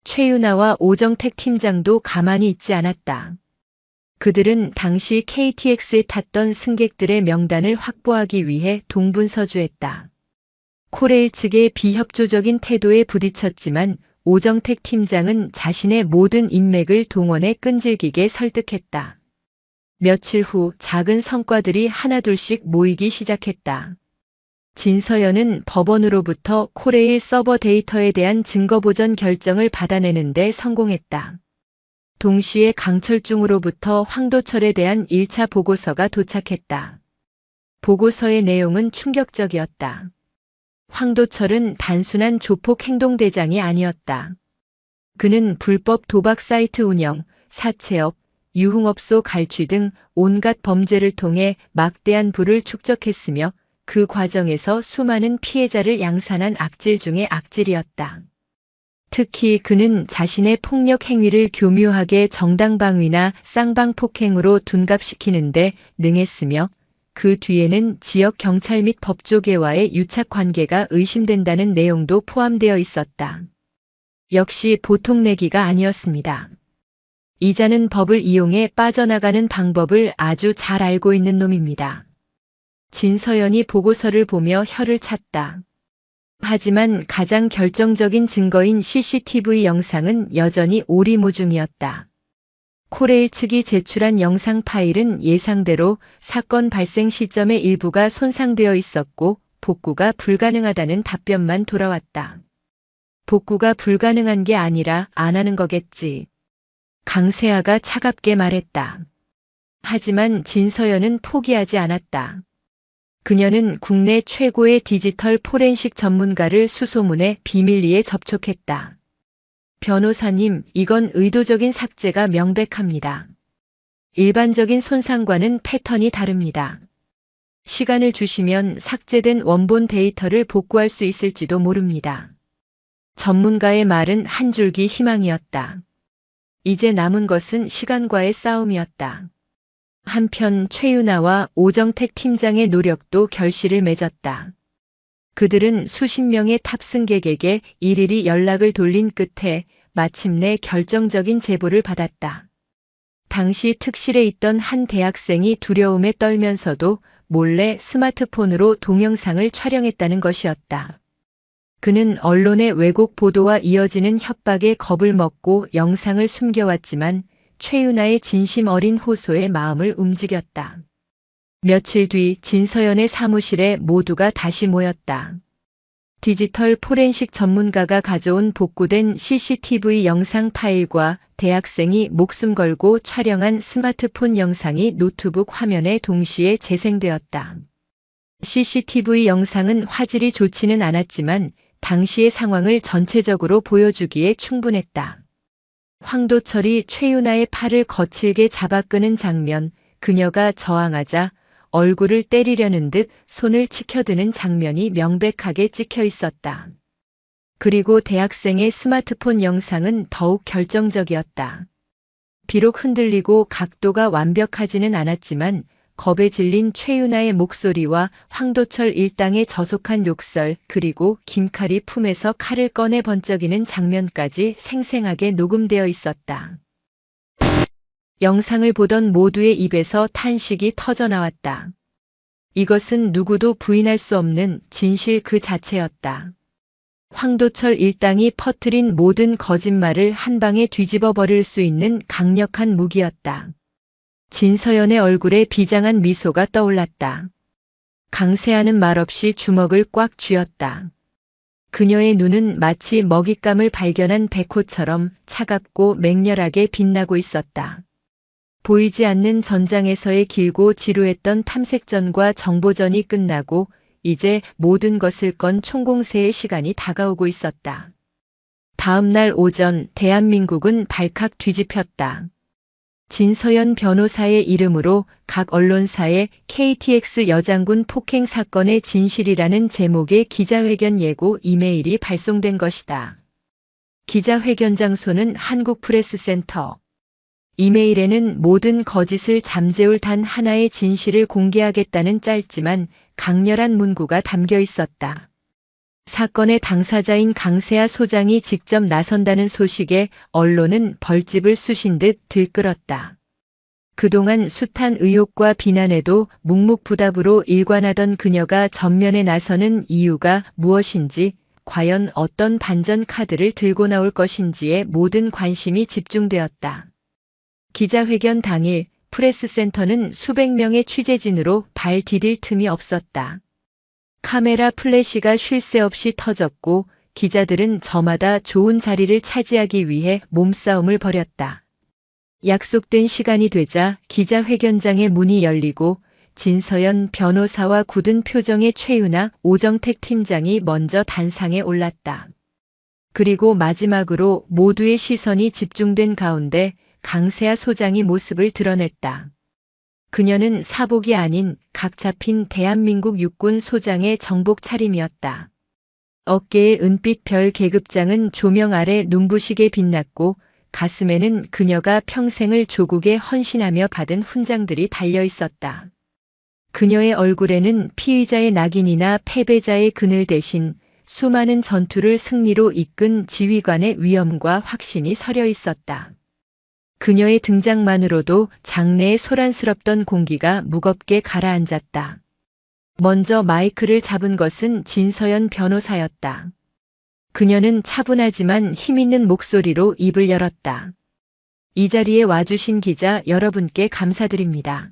최윤아와 오정택 팀장도 가만히 있지 않았다. 그들은 당시 KTX에 탔던 승객들의 명단을 확보하기 위해 동분서주했다. 코레일 측의 비협조적인 태도에 부딪혔지만 오정택 팀장은 자신의 모든 인맥을 동원해 끈질기게 설득했다. 며칠 후 작은 성과들이 하나둘씩 모이기 시작했다. 진서연은 법원으로부터 코레일 서버 데이터에 대한 증거보전 결정을 받아내는 데 성공했다. 동시에 강철중으로부터 황도철에 대한 1차 보고서가 도착했다. 보고서의 내용은 충격적이었다. 황도철은 단순한 조폭 행동대장이 아니었다. 그는 불법 도박 사이트 운영, 사채업, 유흥업소 갈취 등 온갖 범죄를 통해 막대한 부를 축적했으며 그 과정에서 수많은 피해자를 양산한 악질 중의 악질이었다. 특히 그는 자신의 폭력 행위를 교묘하게 정당방위나 쌍방폭행으로 둔갑시키는데 능했으며 그 뒤에는 지역 경찰 및 법조계와의 유착 관계가 의심된다는 내용도 포함되어 있었다. 역시 보통 내기가 아니었습니다. 이자는 법을 이용해 빠져나가는 방법을 아주 잘 알고 있는 놈입니다. 진서연이 보고서를 보며 혀를 찼다. 하지만 가장 결정적인 증거인 CCTV 영상은 여전히 오리무중이었다. 코레일 측이 제출한 영상 파일은 예상대로 사건 발생 시점의 일부가 손상되어 있었고 복구가 불가능하다는 답변만 돌아왔다. 복구가 불가능한 게 아니라 안 하는 거겠지. 강세아가 차갑게 말했다. 하지만 진서연은 포기하지 않았다. 그녀는 국내 최고의 디지털 포렌식 전문가를 수소문해 비밀리에 접촉했다. 변호사님, 이건 의도적인 삭제가 명백합니다. 일반적인 손상과는 패턴이 다릅니다. 시간을 주시면 삭제된 원본 데이터를 복구할 수 있을지도 모릅니다. 전문가의 말은 한 줄기 희망이었다. 이제 남은 것은 시간과의 싸움이었다. 한편 최윤아와 오정택 팀장의 노력도 결실을 맺었다. 그들은 수십 명의 탑승객에게 일일이 연락을 돌린 끝에 마침내 결정적인 제보를 받았다. 당시 특실에 있던 한 대학생이 두려움에 떨면서도 몰래 스마트폰으로 동영상을 촬영했다는 것이었다. 그는 언론의 왜곡 보도와 이어지는 협박에 겁을 먹고 영상을 숨겨왔지만 최윤아의 진심 어린 호소에 마음을 움직였다. 며칠 뒤 진서연의 사무실에 모두가 다시 모였다. 디지털 포렌식 전문가가 가져온 복구된 CCTV 영상 파일과 대학생이 목숨 걸고 촬영한 스마트폰 영상이 노트북 화면에 동시에 재생되었다. CCTV 영상은 화질이 좋지는 않았지만 당시의 상황을 전체적으로 보여주기에 충분했다. 황도철이 최윤아의 팔을 거칠게 잡아 끄는 장면, 그녀가 저항하자 얼굴을 때리려는 듯 손을 치켜드는 장면이 명백하게 찍혀 있었다. 그리고 대학생의 스마트폰 영상은 더욱 결정적이었다. 비록 흔들리고 각도가 완벽하지는 않았지만 겁에 질린 최윤아의 목소리와 황도철 일당의 저속한 욕설, 그리고 김칼이 품에서 칼을 꺼내 번쩍이는 장면까지 생생하게 녹음되어 있었다. 영상을 보던 모두의 입에서 탄식이 터져나왔다. 이것은 누구도 부인할 수 없는 진실 그 자체였다. 황도철 일당이 퍼뜨린 모든 거짓말을 한 방에 뒤집어 버릴 수 있는 강력한 무기였다. 진서연의 얼굴에 비장한 미소가 떠올랐다. 강세아는 말없이 주먹을 꽉 쥐었다. 그녀의 눈은 마치 먹잇감을 발견한 백호처럼 차갑고 맹렬하게 빛나고 있었다. 보이지 않는 전장에서의 길고 지루했던 탐색전과 정보전이 끝나고 이제 모든 것을 건 총공세의 시간이 다가오고 있었다. 다음 날 오전 대한민국은 발칵 뒤집혔다. 진서연 변호사의 이름으로 각 언론사에 KTX 여장군 폭행 사건의 진실이라는 제목의 기자회견 예고 이메일이 발송된 것이다. 기자회견 장소는 한국프레스센터. 이메일에는 모든 거짓을 잠재울 단 하나의 진실을 공개하겠다는 짧지만 강렬한 문구가 담겨 있었다. 사건의 당사자인 강세아 소장이 직접 나선다는 소식에 언론은 벌집을 쑤신 듯 들끓었다. 그동안 숱한 의혹과 비난에도 묵묵부답으로 일관하던 그녀가 전면에 나서는 이유가 무엇인지, 과연 어떤 반전 카드를 들고 나올 것인지에 모든 관심이 집중되었다. 기자회견 당일 프레스센터는 수백 명의 취재진으로 발 디딜 틈이 없었다. 카메라 플래시가 쉴 새 없이 터졌고 기자들은 저마다 좋은 자리를 차지하기 위해 몸싸움을 벌였다. 약속된 시간이 되자 기자회견장의 문이 열리고 진서연 변호사와 굳은 표정의 최윤아, 오정택 팀장이 먼저 단상에 올랐다. 그리고 마지막으로 모두의 시선이 집중된 가운데 강세아 소장이 모습을 드러냈다. 그녀는 사복이 아닌 각 잡힌 대한민국 육군 소장의 정복 차림이었다. 어깨의 은빛 별 계급장은 조명 아래 눈부시게 빛났고 가슴에는 그녀가 평생을 조국에 헌신하며 받은 훈장들이 달려 있었다. 그녀의 얼굴에는 피의자의 낙인이나 패배자의 그늘 대신 수많은 전투를 승리로 이끈 지휘관의 위엄과 확신이 서려 있었다. 그녀의 등장만으로도 장내의 소란스럽던 공기가 무겁게 가라앉았다. 먼저 마이크를 잡은 것은 진서연 변호사였다. 그녀는 차분하지만 힘있는 목소리로 입을 열었다. 이 자리에 와주신 기자 여러분께 감사드립니다.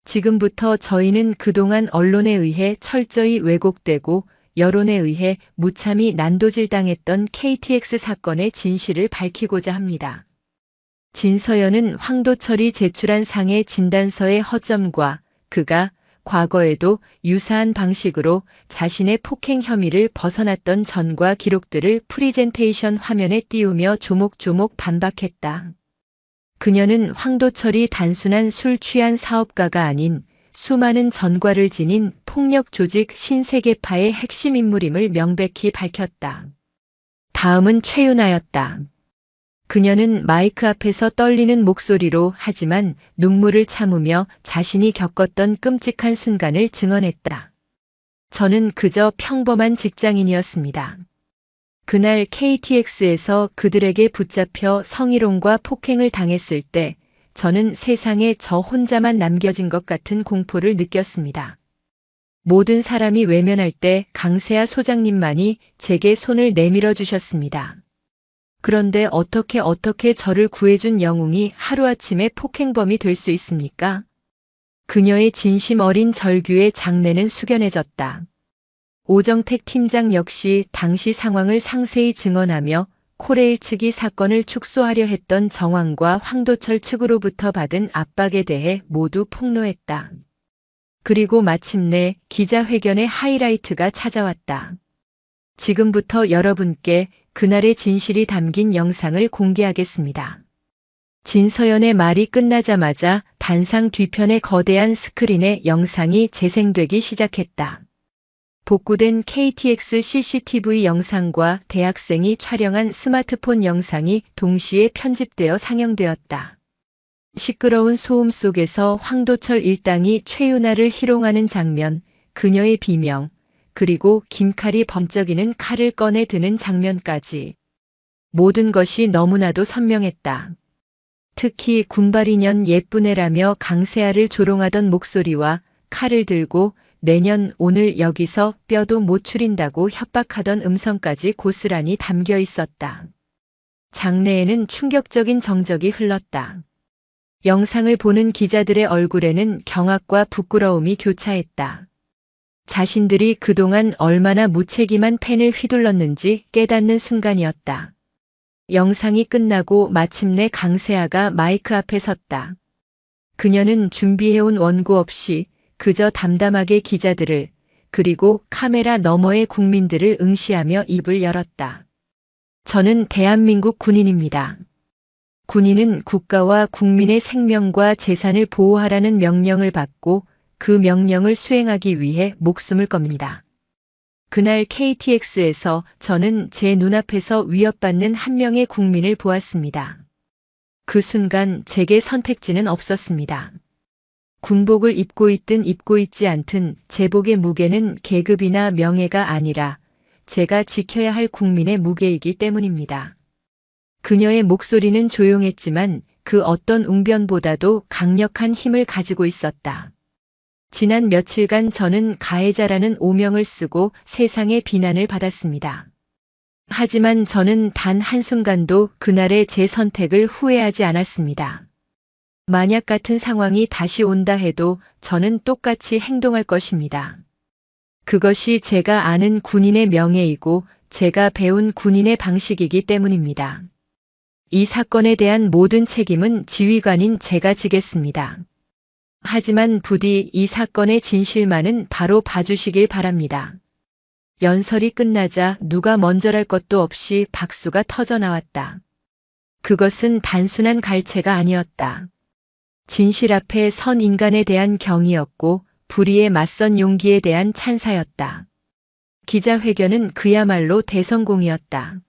지금부터 저희는 그동안 언론에 의해 철저히 왜곡되고 여론에 의해 무참히 난도질당했던 KTX 사건의 진실을 밝히고자 합니다. 진서연은 황도철이 제출한 상해 진단서의 허점과 그가 과거에도 유사한 방식으로 자신의 폭행 혐의를 벗어났던 전과 기록들을 프리젠테이션 화면에 띄우며 조목조목 반박했다. 그녀는 황도철이 단순한 술 취한 사업가가 아닌 수많은 전과를 지닌 폭력 조직 신세계파의 핵심 인물임을 명백히 밝혔다. 다음은 최윤아였다. 그녀는 마이크 앞에서 떨리는 목소리로 하지만 눈물을 참으며 자신이 겪었던 끔찍한 순간을 증언했다. 저는 그저 평범한 직장인이었습니다. 그날 KTX에서 그들에게 붙잡혀 성희롱과 폭행을 당했을 때 저는 세상에 저 혼자만 남겨진 것 같은 공포를 느꼈습니다. 모든 사람이 외면할 때 강세아 소장님만이 제게 손을 내밀어 주셨습니다. 그런데 어떻게 저를 구해준 영웅이 하루아침에 폭행범이 될 수 있습니까? 그녀의 진심 어린 절규에 장내는 숙연해졌다. 오정택 팀장 역시 당시 상황을 상세히 증언하며 코레일 측이 사건을 축소하려 했던 정황과 황도철 측으로부터 받은 압박에 대해 모두 폭로했다. 그리고 마침내 기자회견의 하이라이트가 찾아왔다. 지금부터 여러분께 그날의 진실이 담긴 영상을 공개하겠습니다. 진서연의 말이 끝나자마자 단상 뒤편의 거대한 스크린에 영상이 재생되기 시작했다. 복구된 KTX CCTV 영상과 대학생이 촬영한 스마트폰 영상이 동시에 편집되어 상영되었다. 시끄러운 소음 속에서 황도철 일당이 최윤아를 희롱하는 장면, 그녀의 비명, 그리고 김칼이 번쩍이는 칼을 꺼내 드는 장면까지. 모든 것이 너무나도 선명했다. 특히 군발이년 예쁘네라며 강세아를 조롱하던 목소리와 칼을 들고 내년 오늘 여기서 뼈도 못 추린다고 협박하던 음성까지 고스란히 담겨 있었다. 장내에는 충격적인 정적이 흘렀다. 영상을 보는 기자들의 얼굴에는 경악과 부끄러움이 교차했다. 자신들이 그동안 얼마나 무책임한 펜을 휘둘렀는지 깨닫는 순간이었다. 영상이 끝나고 마침내 강세아가 마이크 앞에 섰다. 그녀는 준비해온 원고 없이 그저 담담하게 기자들을 그리고 카메라 너머의 국민들을 응시하며 입을 열었다. 저는 대한민국 군인입니다. 군인은 국가와 국민의 생명과 재산을 보호하라는 명령을 받고 그 명령을 수행하기 위해 목숨을 겁니다. 그날 KTX에서 저는 제 눈앞에서 위협받는 한 명의 국민을 보았습니다. 그 순간 제게 선택지는 없었습니다. 군복을 입고 있든 입고 있지 않든 제복의 무게는 계급이나 명예가 아니라 제가 지켜야 할 국민의 무게이기 때문입니다. 그녀의 목소리는 조용했지만 그 어떤 웅변보다도 강력한 힘을 가지고 있었다. 지난 며칠간 저는 가해자라는 오명을 쓰고 세상의 비난을 받았습니다. 하지만 저는 단 한순간도 그날의 제 선택을 후회하지 않았습니다. 만약 같은 상황이 다시 온다 해도 저는 똑같이 행동할 것입니다. 그것이 제가 아는 군인의 명예이고 제가 배운 군인의 방식이기 때문입니다. 이 사건에 대한 모든 책임은 지휘관인 제가 지겠습니다. 하지만 부디 이 사건의 진실만은 바로 봐주시길 바랍니다. 연설이 끝나자 누가 먼저랄 것도 없이 박수가 터져 나왔다. 그것은 단순한 갈채가 아니었다. 진실 앞에 선 인간에 대한 경의였고 불의에 맞선 용기에 대한 찬사였다. 기자회견은 그야말로 대성공이었다.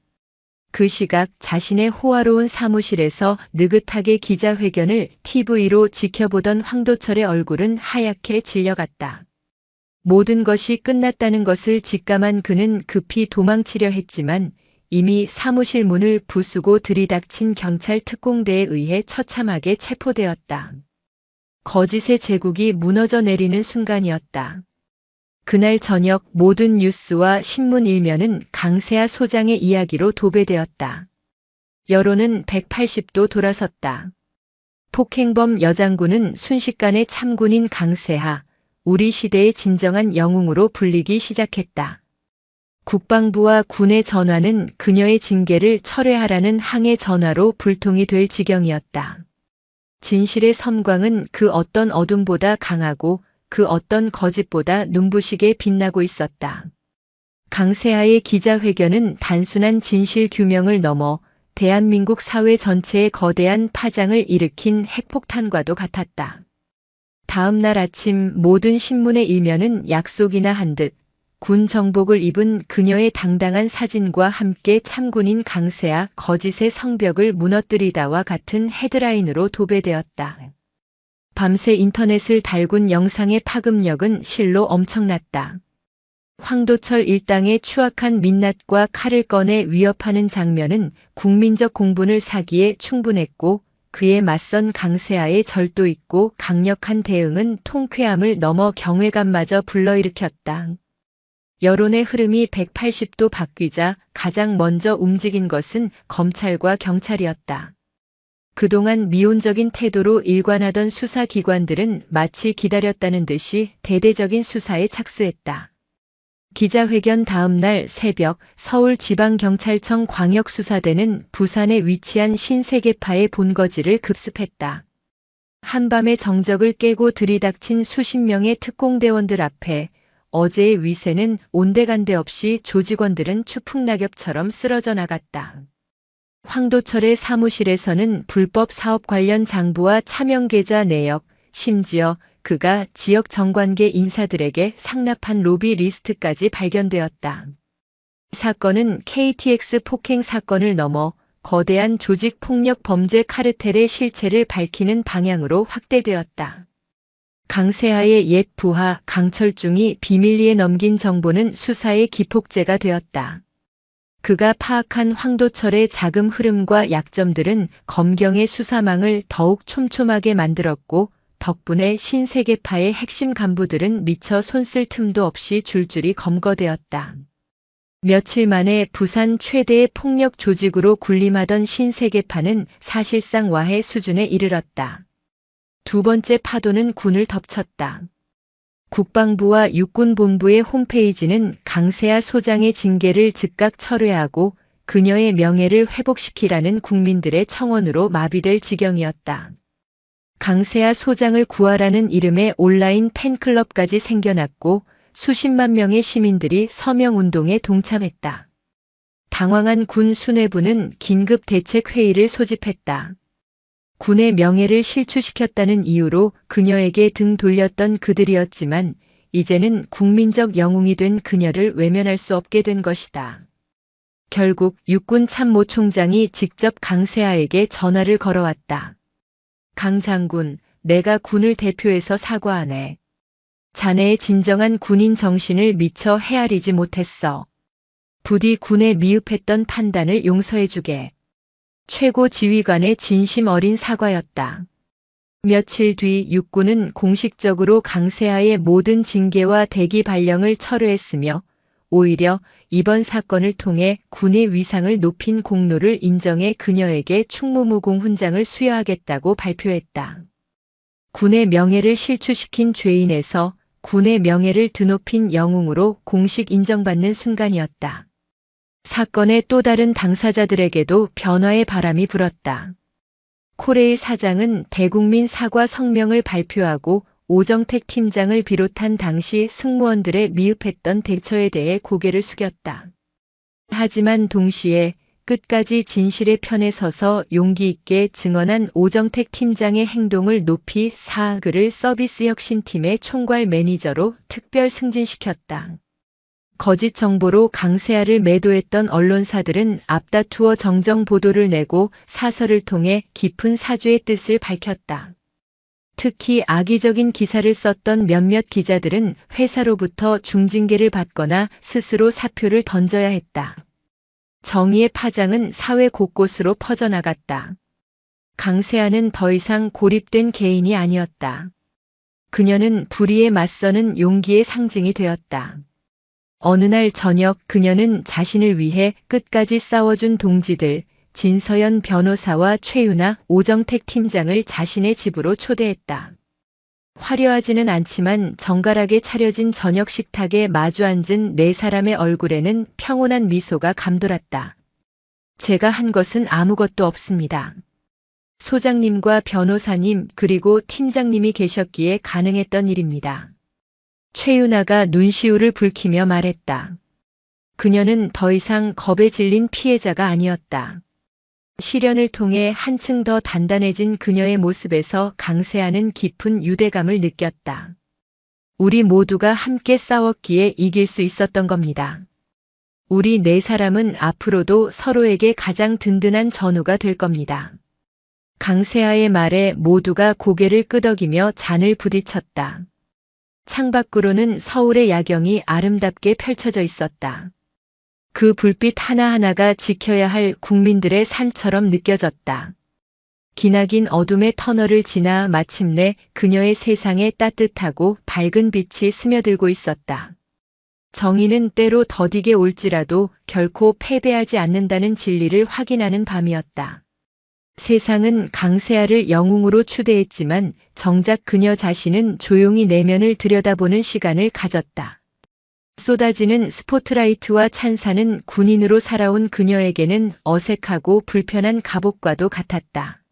그 시각 자신의 호화로운 사무실에서 느긋하게 기자회견을 TV로 지켜보던 황도철의 얼굴은 하얗게 질려갔다. 모든 것이 끝났다는 것을 직감한 그는 급히 도망치려 했지만 이미 사무실 문을 부수고 들이닥친 경찰 특공대에 의해 처참하게 체포되었다. 거짓의 제국이 무너져 내리는 순간이었다. 그날 저녁 모든 뉴스와 신문 일면은 강세아 소장의 이야기로 도배되었다. 여론은 180도 돌아섰다. 폭행범 여장군은 순식간에 참군인 강세아, 우리 시대의 진정한 영웅으로 불리기 시작했다. 국방부와 군의 전화는 그녀의 징계를 철회하라는 항해 전화로 불통이 될 지경이었다. 진실의 섬광은 그 어떤 어둠보다 강하고 그 어떤 거짓보다 눈부시게 빛나고 있었다. 강세아의 기자회견은 단순한 진실 규명을 넘어 대한민국 사회 전체에 거대한 파장을 일으킨 핵폭탄과도 같았다. 다음 날 아침 모든 신문의 일면은 약속이나 한 듯 군 정복을 입은 그녀의 당당한 사진과 함께 참군인 강세아 거짓의 성벽을 무너뜨리다와 같은 헤드라인으로 도배되었다. 밤새 인터넷을 달군 영상의 파급력은 실로 엄청났다. 황도철 일당의 추악한 민낯과 칼을 꺼내 위협하는 장면은 국민적 공분을 사기에 충분했고, 그에 맞선 강세아의 절도 있고 강력한 대응은 통쾌함을 넘어 경외감마저 불러일으켰다. 여론의 흐름이 180도 바뀌자 가장 먼저 움직인 것은 검찰과 경찰이었다. 그동안 미온적인 태도로 일관하던 수사기관들은 마치 기다렸다는 듯이 대대적인 수사에 착수했다. 기자회견 다음 날 새벽 서울지방경찰청 광역수사대는 부산에 위치한 신세계파의 본거지를 급습했다. 한밤의 정적을 깨고 들이닥친 수십 명의 특공대원들 앞에 어제의 위세는 온데간데 없이 조직원들은 추풍낙엽처럼 쓰러져 나갔다. 황도철의 사무실에서는 불법 사업 관련 장부와 차명 계좌 내역, 심지어 그가 지역 정관계 인사들에게 상납한 로비 리스트까지 발견되었다. 사건은 KTX 폭행 사건을 넘어 거대한 조직 폭력 범죄 카르텔의 실체를 밝히는 방향으로 확대되었다. 강세아의 옛 부하 강철중이 비밀리에 넘긴 정보는 수사의 기폭제가 되었다. 그가 파악한 황도철의 자금 흐름과 약점들은 검경의 수사망을 더욱 촘촘하게 만들었고, 덕분에 신세계파의 핵심 간부들은 미처 손쓸 틈도 없이 줄줄이 검거되었다. 며칠 만에 부산 최대의 폭력 조직으로 군림하던 신세계파는 사실상 와해 수준에 이르렀다. 두 번째 파도는 군을 덮쳤다. 국방부와 육군본부의 홈페이지는 강세아 소장의 징계를 즉각 철회하고 그녀의 명예를 회복시키라는 국민들의 청원으로 마비될 지경이었다. 강세아 소장을 구하라는 이름의 온라인 팬클럽까지 생겨났고 수십만 명의 시민들이 서명운동에 동참했다. 당황한 군 수뇌부는 긴급 대책회의를 소집했다. 군의 명예를 실추시켰다는 이유로 그녀에게 등 돌렸던 그들이었지만 이제는 국민적 영웅이 된 그녀를 외면할 수 없게 된 것이다. 결국 육군 참모총장이 직접 강세아에게 전화를 걸어왔다. 강 장군, 내가 군을 대표해서 사과하네. 자네의 진정한 군인 정신을 미처 헤아리지 못했어. 부디 군에 미흡했던 판단을 용서해주게. 최고 지휘관의 진심 어린 사과였다. 며칠 뒤 육군은 공식적으로 강세아의 모든 징계와 대기 발령을 철회했으며 오히려 이번 사건을 통해 군의 위상을 높인 공로를 인정해 그녀에게 충무무공 훈장을 수여하겠다고 발표했다. 군의 명예를 실추시킨 죄인에서 군의 명예를 드높인 영웅으로 공식 인정받는 순간이었다. 사건의 또 다른 당사자들에게도 변화의 바람이 불었다. 코레일 사장은 대국민 사과 성명을 발표하고 오정택 팀장을 비롯한 당시 승무원들의 미흡했던 대처에 대해 고개를 숙였다. 하지만 동시에 끝까지 진실의 편에 서서 용기 있게 증언한 오정택 팀장의 행동을 높이 그를 서비스 혁신팀의 총괄 매니저로 특별 승진시켰다. 거짓 정보로 강세아를 매도했던 언론사들은 앞다투어 정정 보도를 내고 사설을 통해 깊은 사죄의 뜻을 밝혔다. 특히 악의적인 기사를 썼던 몇몇 기자들은 회사로부터 중징계를 받거나 스스로 사표를 던져야 했다. 정의의 파장은 사회 곳곳으로 퍼져나갔다. 강세아는 더 이상 고립된 개인이 아니었다. 그녀는 불의에 맞서는 용기의 상징이 되었다. 어느 날 저녁 그녀는 자신을 위해 끝까지 싸워준 동지들, 진서연 변호사와 최윤아, 오정택 팀장을 자신의 집으로 초대했다. 화려하지는 않지만 정갈하게 차려진 저녁 식탁에 마주 앉은 네 사람의 얼굴에는 평온한 미소가 감돌았다. 제가 한 것은 아무것도 없습니다. 소장님과 변호사님 그리고 팀장님이 계셨기에 가능했던 일입니다. 최윤아가 눈시울을 붉히며 말했다. 그녀는 더 이상 겁에 질린 피해자가 아니었다. 시련을 통해 한층 더 단단해진 그녀의 모습에서 강세아는 깊은 유대감을 느꼈다. 우리 모두가 함께 싸웠기에 이길 수 있었던 겁니다. 우리 네 사람은 앞으로도 서로에게 가장 든든한 전우가 될 겁니다. 강세아의 말에 모두가 고개를 끄덕이며 잔을 부딪혔다. 창밖으로는 서울의 야경이 아름답게 펼쳐져 있었다. 그 불빛 하나하나가 지켜야 할 국민들의 삶처럼 느껴졌다. 기나긴 어둠의 터널을 지나 마침내 그녀의 세상에 따뜻하고 밝은 빛이 스며들고 있었다. 정의는 때로 더디게 올지라도 결코 패배하지 않는다는 진리를 확인하는 밤이었다. 세상은 강세아를 영웅으로 추대했지만 정작 그녀 자신은 조용히 내면을 들여다보는 시간을 가졌다. 쏟아지는 스포트라이트와 찬사는 군인으로 살아온 그녀에게는 어색하고 불편한 갑옷과도 같았다.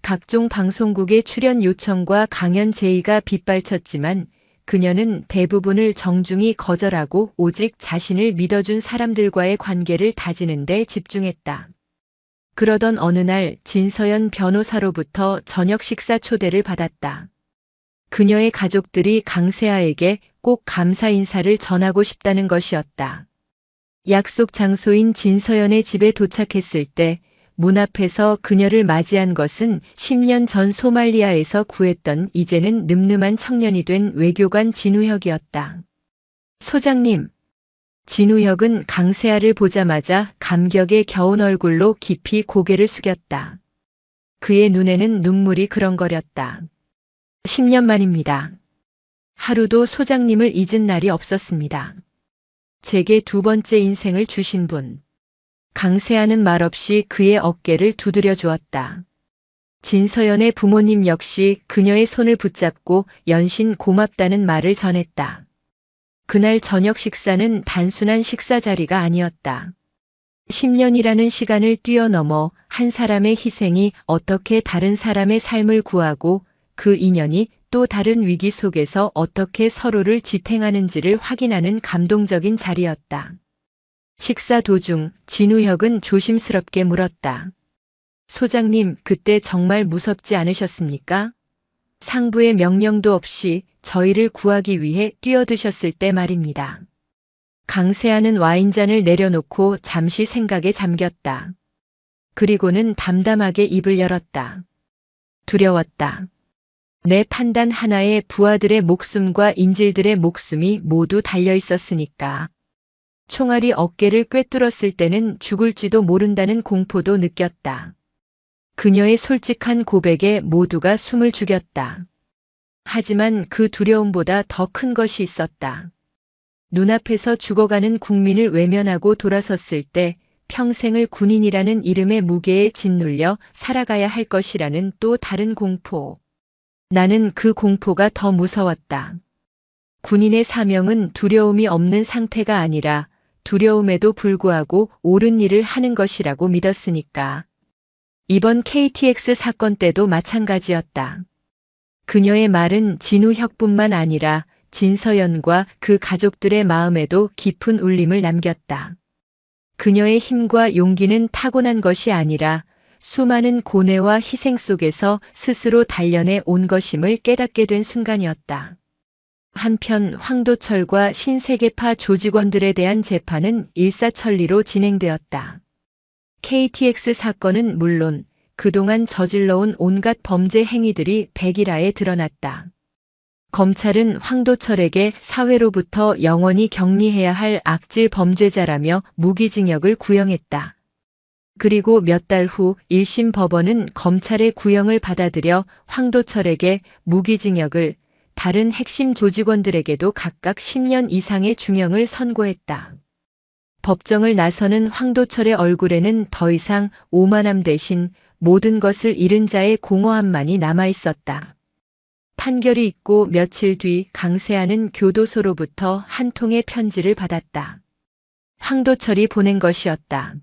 각종 방송국의 출연 요청과 강연 제의가 빗발쳤지만 그녀는 대부분을 정중히 거절하고 오직 자신을 믿어준 사람들과의 관계를 다지는 데 집중했다. 그러던 어느 날 진서연 변호사로부터 저녁 식사 초대를 받았다. 그녀의 가족들이 강세아에게 꼭 감사 인사를 전하고 싶다는 것이었다. 약속 장소인 진서연의 집에 도착했을 때 문 앞에서 그녀를 맞이한 것은 10년 전 소말리아에서 구했던 이제는 늠름한 청년이 된 외교관 진우혁이었다. 소장님. 진우혁은 강세아를 보자마자 감격에 겨운 얼굴로 깊이 고개를 숙였다. 그의 눈에는 눈물이 그렁거렸다. 10년 만입니다. 하루도 소장님을 잊은 날이 없었습니다. 제게 두 번째 인생을 주신 분. 강세아는 말없이 그의 어깨를 두드려 주었다. 진서연의 부모님 역시 그녀의 손을 붙잡고 연신 고맙다는 말을 전했다. 그날 저녁 식사는 단순한 식사 자리가 아니었다. 10년이라는 시간을 뛰어넘어 한 사람의 희생이 어떻게 다른 사람의 삶을 구하고 그 인연이 또 다른 위기 속에서 어떻게 서로를 지탱하는지를 확인하는 감동적인 자리였다. 식사 도중 진우혁은 조심스럽게 물었다. 소장님, 그때 정말 무섭지 않으셨습니까? 상부의 명령도 없이 저희를 구하기 위해 뛰어드셨을 때 말입니다. 강세아는 와인잔을 내려놓고 잠시 생각에 잠겼다. 그리고는 담담하게 입을 열었다. 두려웠다. 내 판단 하나에 부하들의 목숨과 인질들의 목숨이 모두 달려 있었으니까. 총알이 어깨를 꿰뚫었을 때는 죽을지도 모른다는 공포도 느꼈다. 그녀의 솔직한 고백에 모두가 숨을 죽였다. 하지만 그 두려움보다 더 큰 것이 있었다. 눈앞에서 죽어가는 국민을 외면하고 돌아섰을 때 평생을 군인이라는 이름의 무게에 짓눌려 살아가야 할 것이라는 또 다른 공포. 나는 그 공포가 더 무서웠다. 군인의 사명은 두려움이 없는 상태가 아니라 두려움에도 불구하고 옳은 일을 하는 것이라고 믿었으니까. 이번 KTX 사건 때도 마찬가지였다. 그녀의 말은 진우혁뿐만 아니라 진서연과 그 가족들의 마음에도 깊은 울림을 남겼다. 그녀의 힘과 용기는 타고난 것이 아니라 수많은 고뇌와 희생 속에서 스스로 단련해 온 것임을 깨닫게 된 순간이었다. 한편 황도철과 신세계파 조직원들에 대한 재판은 일사천리로 진행되었다. KTX 사건은 물론 그동안 저질러온 온갖 범죄 행위들이 백일하에 드러났다. 검찰은 황도철에게 사회로부터 영원히 격리해야 할 악질 범죄자라며 무기징역을 구형했다. 그리고 몇 달 후 1심 법원은 검찰의 구형을 받아들여 황도철에게 무기징역을, 다른 핵심 조직원들에게도 각각 10년 이상의 중형을 선고했다. 법정을 나서는 황도철의 얼굴에는 더 이상 오만함 대신 모든 것을 잃은 자의 공허함만이 남아있었다. 판결이 있고 며칠 뒤 강세아는 교도소로부터 한 통의 편지를 받았다. 황도철이 보낸 것이었다.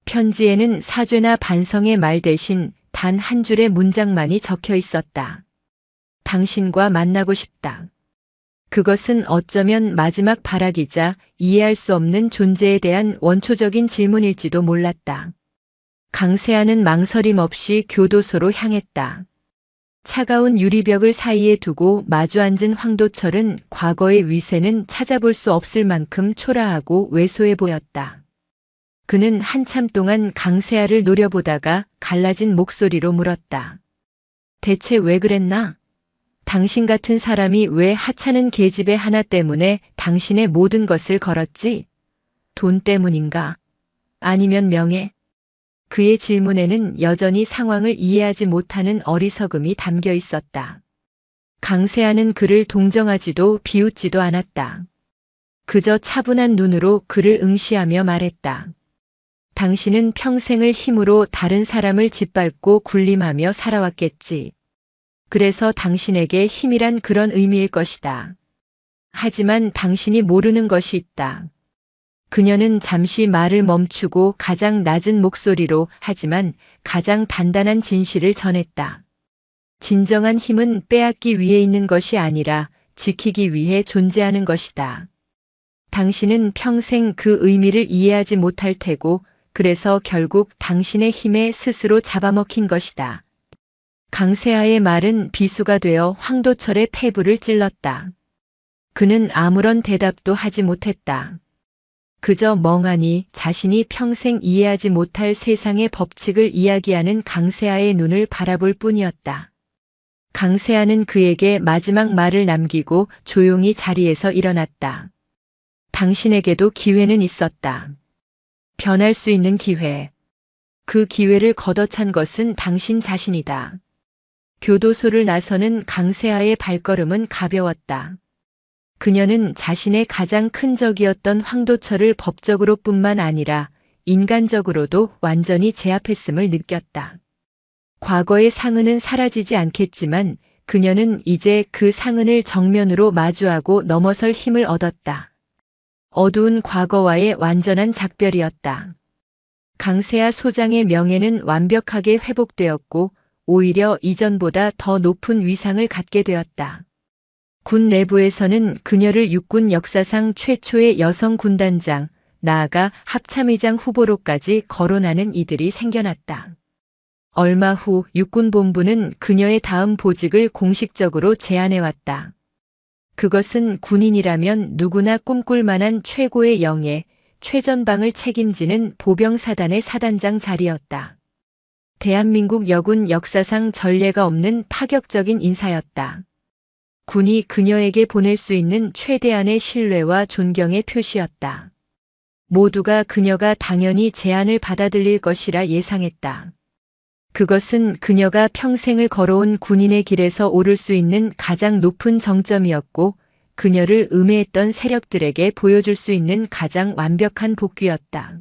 편지에는 사죄나 반성의 말 대신 단 한 줄의 문장만이 적혀 있었다. 당신과 만나고 싶다. 그것은 어쩌면 마지막 바라기자 이해할 수 없는 존재에 대한 원초적인 질문일지도 몰랐다. 강세아는 망설임 없이 교도소로 향했다. 차가운 유리벽을 사이에 두고 마주 앉은 황도철은 과거의 위세는 찾아볼 수 없을 만큼 초라하고 왜소해 보였다. 그는 한참 동안 강세아를 노려보다가 갈라진 목소리로 물었다. 대체 왜 그랬나? 당신 같은 사람이 왜 하찮은 계집애 하나 때문에 당신의 모든 것을 걸었지? 돈 때문인가? 아니면 명예? 그의 질문에는 여전히 상황을 이해하지 못하는 어리석음이 담겨 있었다. 강세아는 그를 동정하지도 비웃지도 않았다. 그저 차분한 눈으로 그를 응시하며 말했다. 당신은 평생을 힘으로 다른 사람을 짓밟고 군림하며 살아왔겠지. 그래서 당신에게 힘이란 그런 의미일 것이다. 하지만 당신이 모르는 것이 있다. 그녀는 잠시 말을 멈추고 가장 낮은 목소리로 하지만 가장 단단한 진실을 전했다. 진정한 힘은 빼앗기 위해 있는 것이 아니라 지키기 위해 존재하는 것이다. 당신은 평생 그 의미를 이해하지 못할 테고 그래서 결국 당신의 힘에 스스로 잡아먹힌 것이다. 강세아의 말은 비수가 되어 황도철의 폐부를 찔렀다. 그는 아무런 대답도 하지 못했다. 그저 멍하니 자신이 평생 이해하지 못할 세상의 법칙을 이야기하는 강세아의 눈을 바라볼 뿐이었다. 강세아는 그에게 마지막 말을 남기고 조용히 자리에서 일어났다. 당신에게도 기회는 있었다. 변할 수 있는 기회. 그 기회를 걷어찬 것은 당신 자신이다. 교도소를 나서는 강세아의 발걸음은 가벼웠다. 그녀는 자신의 가장 큰 적이었던 황도철을 법적으로 뿐만 아니라 인간적으로도 완전히 제압했음을 느꼈다. 과거의 상흔은 사라지지 않겠지만 그녀는 이제 그 상흔을 정면으로 마주하고 넘어설 힘을 얻었다. 어두운 과거와의 완전한 작별이었다. 강세아 소장의 명예는 완벽하게 회복되었고 오히려 이전보다 더 높은 위상을 갖게 되었다. 군 내부에서는 그녀를 육군 역사상 최초의 여성 군단장, 나아가 합참의장 후보로까지 거론하는 이들이 생겨났다. 얼마 후 육군본부는 그녀의 다음 보직을 공식적으로 제안해왔다. 그것은 군인이라면 누구나 꿈꿀 만한 최고의 영예, 최전방을 책임지는 보병사단의 사단장 자리였다. 대한민국 여군 역사상 전례가 없는 파격적인 인사였다. 군이 그녀에게 보낼 수 있는 최대한의 신뢰와 존경의 표시였다. 모두가 그녀가 당연히 제안을 받아들일 것이라 예상했다. 그것은 그녀가 평생을 걸어온 군인의 길에서 오를 수 있는 가장 높은 정점이었고 그녀를 음해했던 세력들에게 보여줄 수 있는 가장 완벽한 복귀였다.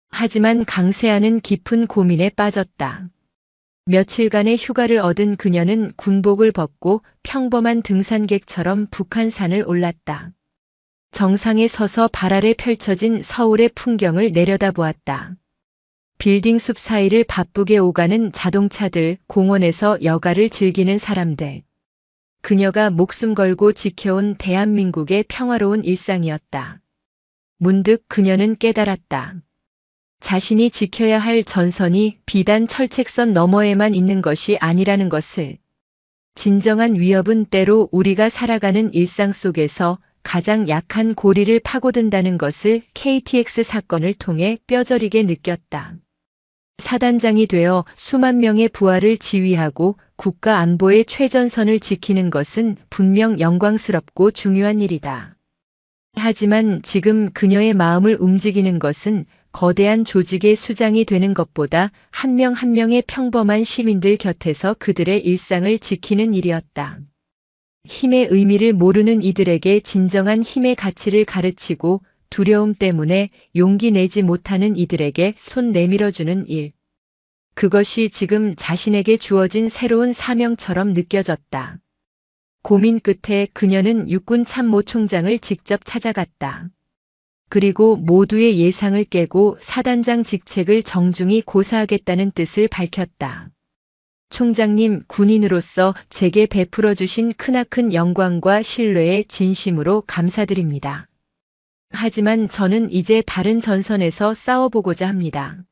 하지만 강세아는 깊은 고민에 빠졌다. 며칠간의 휴가를 얻은 그녀는 군복을 벗고 평범한 등산객처럼 북한산을 올랐다. 정상에 서서 발 아래 펼쳐진 서울의 풍경을 내려다보았다. 빌딩 숲 사이를 바쁘게 오가는 자동차들, 공원에서 여가를 즐기는 사람들. 그녀가 목숨 걸고 지켜온 대한민국의 평화로운 일상이었다. 문득 그녀는 깨달았다. 자신이 지켜야 할 전선이 비단 철책선 너머에만 있는 것이 아니라는 것을. 진정한 위협은 때로 우리가 살아가는 일상 속에서 가장 약한 고리를 파고든다는 것을 KTX 사건을 통해 뼈저리게 느꼈다. 사단장이 되어 수만 명의 부하를 지휘하고 국가 안보의 최전선을 지키는 것은 분명 영광스럽고 중요한 일이다. 하지만 지금 그녀의 마음을 움직이는 것은 거대한 조직의 수장이 되는 것보다 한 명 한 명의 평범한 시민들 곁에서 그들의 일상을 지키는 일이었다. 힘의 의미를 모르는 이들에게 진정한 힘의 가치를 가르치고 두려움 때문에 용기 내지 못하는 이들에게 손 내밀어주는 일. 그것이 지금 자신에게 주어진 새로운 사명처럼 느껴졌다. 고민 끝에 그녀는 육군 참모총장을 직접 찾아갔다. 그리고 모두의 예상을 깨고 사단장 직책을 정중히 고사하겠다는 뜻을 밝혔다. 총장님, 군인으로서 제게 베풀어 주신 크나큰 영광과 신뢰에 진심으로 감사드립니다. 하지만 저는 이제 다른 전선에서 싸워보고자 합니다.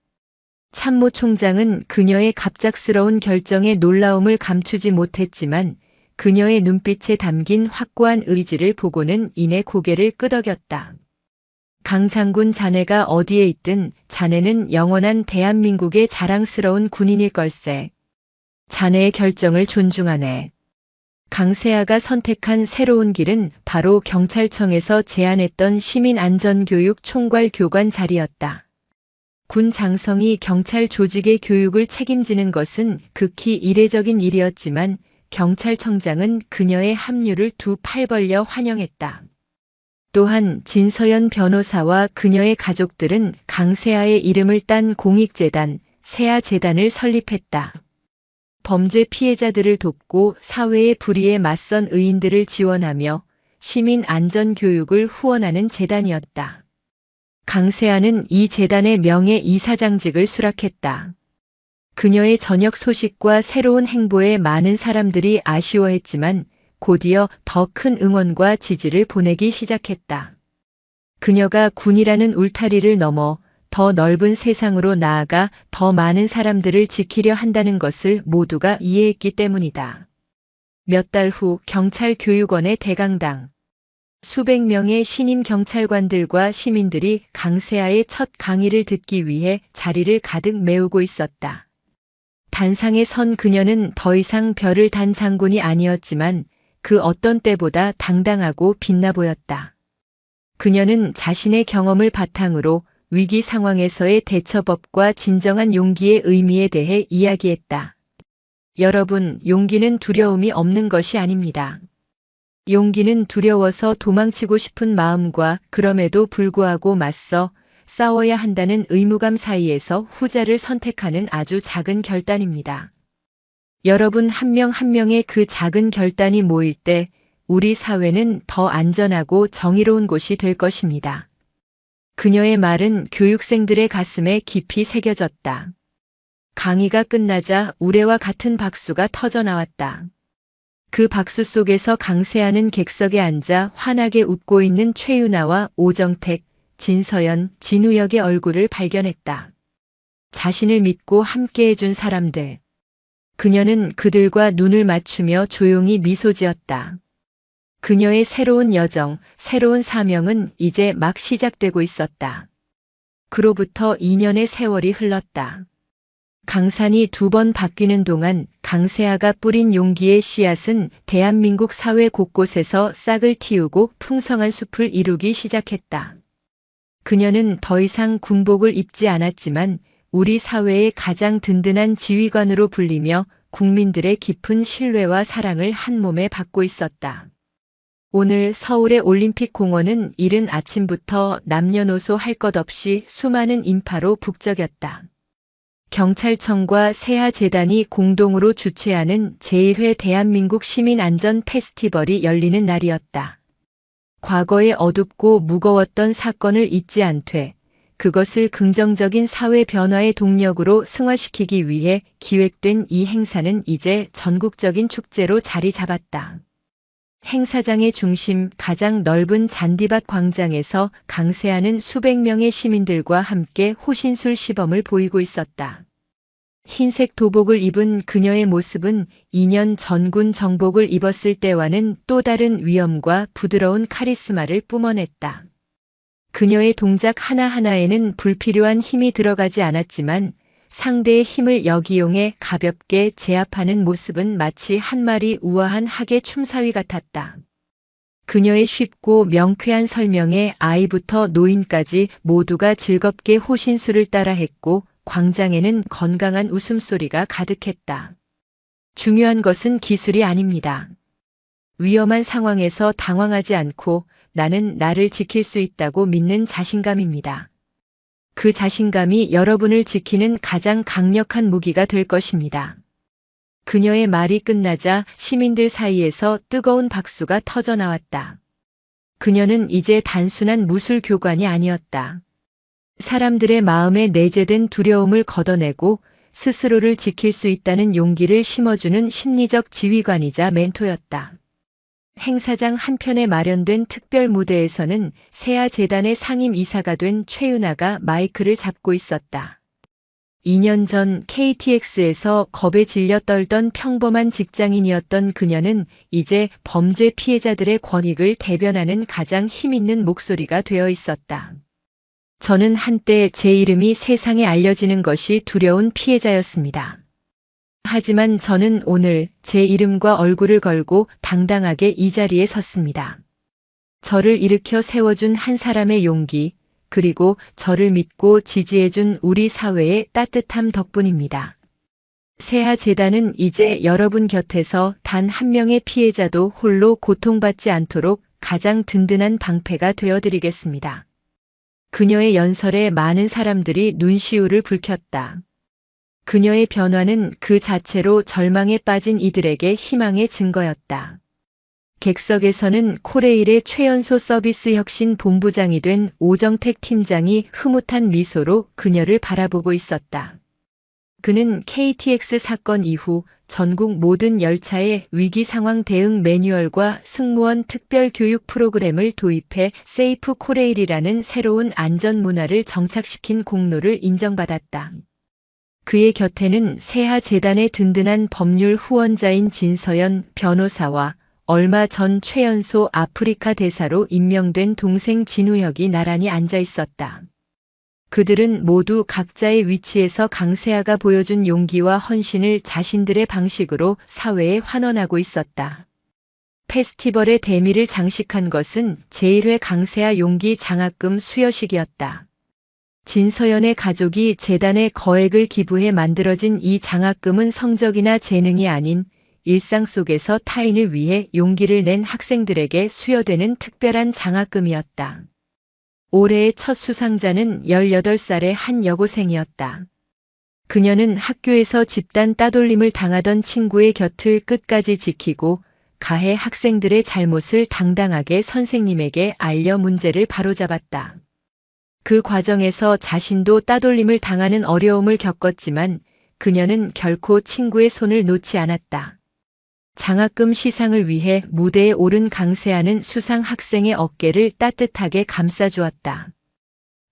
참모총장은 그녀의 갑작스러운 결정에 놀라움을 감추지 못했지만 그녀의 눈빛에 담긴 확고한 의지를 보고는 이내 고개를 끄덕였다. 강 장군, 자네가 어디에 있든 자네는 영원한 대한민국의 자랑스러운 군인일 걸세. 자네의 결정을 존중하네. 강세아가 선택한 새로운 길은 바로 경찰청에서 제안했던 시민안전교육 총괄 교관 자리였다. 군 장성이 경찰 조직의 교육을 책임지는 것은 극히 이례적인 일이었지만 경찰청장은 그녀의 합류를 두 팔 벌려 환영했다. 또한 진서연 변호사와 그녀의 가족들은 강세아의 이름을 딴 공익재단, 세아재단을 설립했다. 범죄 피해자들을 돕고 사회의 불의에 맞선 의인들을 지원하며 시민 안전교육을 후원하는 재단이었다. 강세아는 이 재단의 명예 이사장직을 수락했다. 그녀의 전역 소식과 새로운 행보에 많은 사람들이 아쉬워했지만 곧이어 더 큰 응원과 지지를 보내기 시작했다. 그녀가 군이라는 울타리를 넘어 더 넓은 세상으로 나아가 더 많은 사람들을 지키려 한다는 것을 모두가 이해했기 때문이다. 몇 달 후 경찰교육원의 대강당. 수백 명의 신임 경찰관들과 시민들이 강세아의 첫 강의를 듣기 위해 자리를 가득 메우고 있었다. 단상에 선 그녀는 더 이상 별을 단 장군이 아니었지만 그 어떤 때보다 당당하고 빛나 보였다. 그녀는 자신의 경험을 바탕으로 위기 상황에서의 대처법과 진정한 용기의 의미에 대해 이야기했다. 여러분, 용기는 두려움이 없는 것이 아닙니다. 용기는 두려워서 도망치고 싶은 마음과 그럼에도 불구하고 맞서 싸워야 한다는 의무감 사이에서 후자를 선택하는 아주 작은 결단입니다. 여러분 한 명 한 명의 그 작은 결단이 모일 때 우리 사회는 더 안전하고 정의로운 곳이 될 것입니다. 그녀의 말은 교육생들의 가슴에 깊이 새겨졌다. 강의가 끝나자 우레와 같은 박수가 터져 나왔다. 그 박수 속에서 강세아는 객석에 앉아 환하게 웃고 있는 최유나와 오정택, 진서연, 진우혁의 얼굴을 발견했다. 자신을 믿고 함께해준 사람들. 그녀는 그들과 눈을 맞추며 조용히 미소 지었다. 그녀의 새로운 여정, 새로운 사명은 이제 막 시작되고 있었다. 그로부터 2년의 세월이 흘렀다. 강산이 2번 바뀌는 동안 강세아가 뿌린 용기의 씨앗은 대한민국 사회 곳곳에서 싹을 틔우고 풍성한 숲을 이루기 시작했다. 그녀는 더 이상 군복을 입지 않았지만 우리 사회의 가장 든든한 지휘관으로 불리며 국민들의 깊은 신뢰와 사랑을 한 몸에 받고 있었다. 오늘 서울의 올림픽 공원은 이른 아침부터 남녀노소 할 것 없이 수많은 인파로 북적였다. 경찰청과 세아재단이 공동으로 주최하는 제1회 대한민국 시민안전 페스티벌이 열리는 날이었다. 과거의 어둡고 무거웠던 사건을 잊지 않되 그것을 긍정적인 사회 변화의 동력으로 승화시키기 위해 기획된 이 행사는 이제 전국적인 축제로 자리 잡았다. 행사장의 중심 가장 넓은 잔디밭 광장에서 강세아는 수백 명의 시민들과 함께 호신술 시범을 보이고 있었다. 흰색 도복을 입은 그녀의 모습은 2년 전 군 정복을 입었을 때와는 또 다른 위엄과 부드러운 카리스마를 뿜어냈다. 그녀의 동작 하나하나에는 불필요한 힘이 들어가지 않았지만 상대의 힘을 역이용해 가볍게 제압하는 모습은 마치 한 마리 우아한 학의 춤사위 같았다. 그녀의 쉽고 명쾌한 설명에 아이부터 노인까지 모두가 즐겁게 호신술을 따라했고 광장에는 건강한 웃음소리가 가득했다. 중요한 것은 기술이 아닙니다. 위험한 상황에서 당황하지 않고 나는 나를 지킬 수 있다고 믿는 자신감입니다. 그 자신감이 여러분을 지키는 가장 강력한 무기가 될 것입니다. 그녀의 말이 끝나자 시민들 사이에서 뜨거운 박수가 터져 나왔다. 그녀는 이제 단순한 무술 교관이 아니었다. 사람들의 마음에 내재된 두려움을 걷어내고 스스로를 지킬 수 있다는 용기를 심어주는 심리적 지휘관이자 멘토였다. 행사장 한편에 마련된 특별 무대에서는 세아재단의 상임 이사가 된 최윤아가 마이크를 잡고 있었다. 2년 전 KTX에서 겁에 질려 떨던 평범한 직장인이었던 그녀는 이제 범죄 피해자들의 권익을 대변하는 가장 힘있는 목소리가 되어 있었다. 저는 한때 제 이름이 세상에 알려지는 것이 두려운 피해자였습니다. 하지만 저는 오늘 제 이름과 얼굴을 걸고 당당하게 이 자리에 섰습니다. 저를 일으켜 세워준 한 사람의 용기, 그리고 저를 믿고 지지해준 우리 사회의 따뜻함 덕분입니다. 세아재단은 이제 여러분 곁에서 단 한 명의 피해자도 홀로 고통받지 않도록 가장 든든한 방패가 되어드리겠습니다. 그녀의 연설에 많은 사람들이 눈시울을 붉혔다. 그녀의 변화는 그 자체로 절망에 빠진 이들에게 희망의 증거였다. 객석에서는 코레일의 최연소 서비스 혁신 본부장이 된 오정택 팀장이 흐뭇한 미소로 그녀를 바라보고 있었다. 그는 KTX 사건 이후 전국 모든 열차의 위기 상황 대응 매뉴얼과 승무원 특별 교육 프로그램을 도입해 세이프 코레일이라는 새로운 안전 문화를 정착시킨 공로를 인정받았다. 그의 곁에는 세아재단의 든든한 법률 후원자인 진서연 변호사와 얼마 전 최연소 아프리카 대사로 임명된 동생 진우혁이 나란히 앉아 있었다. 그들은 모두 각자의 위치에서 강세아가 보여준 용기와 헌신을 자신들의 방식으로 사회에 환원하고 있었다. 페스티벌의 대미를 장식한 것은 제1회 강세아 용기 장학금 수여식이었다. 진서연의 가족이 재단에 거액을 기부해 만들어진 이 장학금은 성적이나 재능이 아닌 일상 속에서 타인을 위해 용기를 낸 학생들에게 수여되는 특별한 장학금이었다. 올해의 첫 수상자는 18살의 한 여고생이었다. 그녀는 학교에서 집단 따돌림을 당하던 친구의 곁을 끝까지 지키고 가해 학생들의 잘못을 당당하게 선생님에게 알려 문제를 바로잡았다. 그 과정에서 자신도 따돌림을 당하는 어려움을 겪었지만 그녀는 결코 친구의 손을 놓지 않았다. 장학금 시상을 위해 무대에 오른 강세아는 수상 학생의 어깨를 따뜻하게 감싸주었다.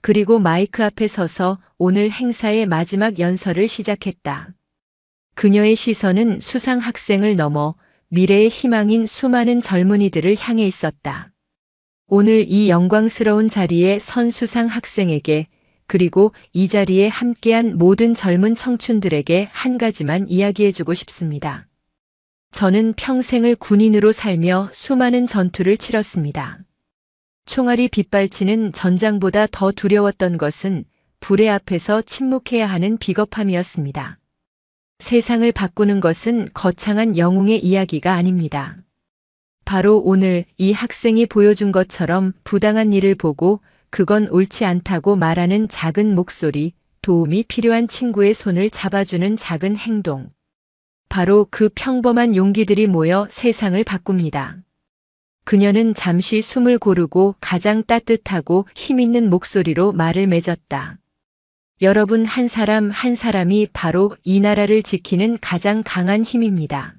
그리고 마이크 앞에 서서 오늘 행사의 마지막 연설을 시작했다. 그녀의 시선은 수상 학생을 넘어 미래의 희망인 수많은 젊은이들을 향해 있었다. 오늘 이 영광스러운 자리에 선 수상 학생에게, 그리고 이 자리에 함께한 모든 젊은 청춘들에게 한 가지만 이야기해주고 싶습니다. 저는 평생을 군인으로 살며 수많은 전투를 치렀습니다. 총알이 빗발치는 전장보다 더 두려웠던 것은 불의 앞에서 침묵해야 하는 비겁함이었습니다. 세상을 바꾸는 것은 거창한 영웅의 이야기가 아닙니다. 바로 오늘 이 학생이 보여준 것처럼 부당한 일을 보고 그건 옳지 않다고 말하는 작은 목소리, 도움이 필요한 친구의 손을 잡아주는 작은 행동. 바로 그 평범한 용기들이 모여 세상을 바꿉니다. 그녀는 잠시 숨을 고르고 가장 따뜻하고 힘있는 목소리로 말을 맺었다. 여러분 한 사람 한 사람이 바로 이 나라를 지키는 가장 강한 힘입니다.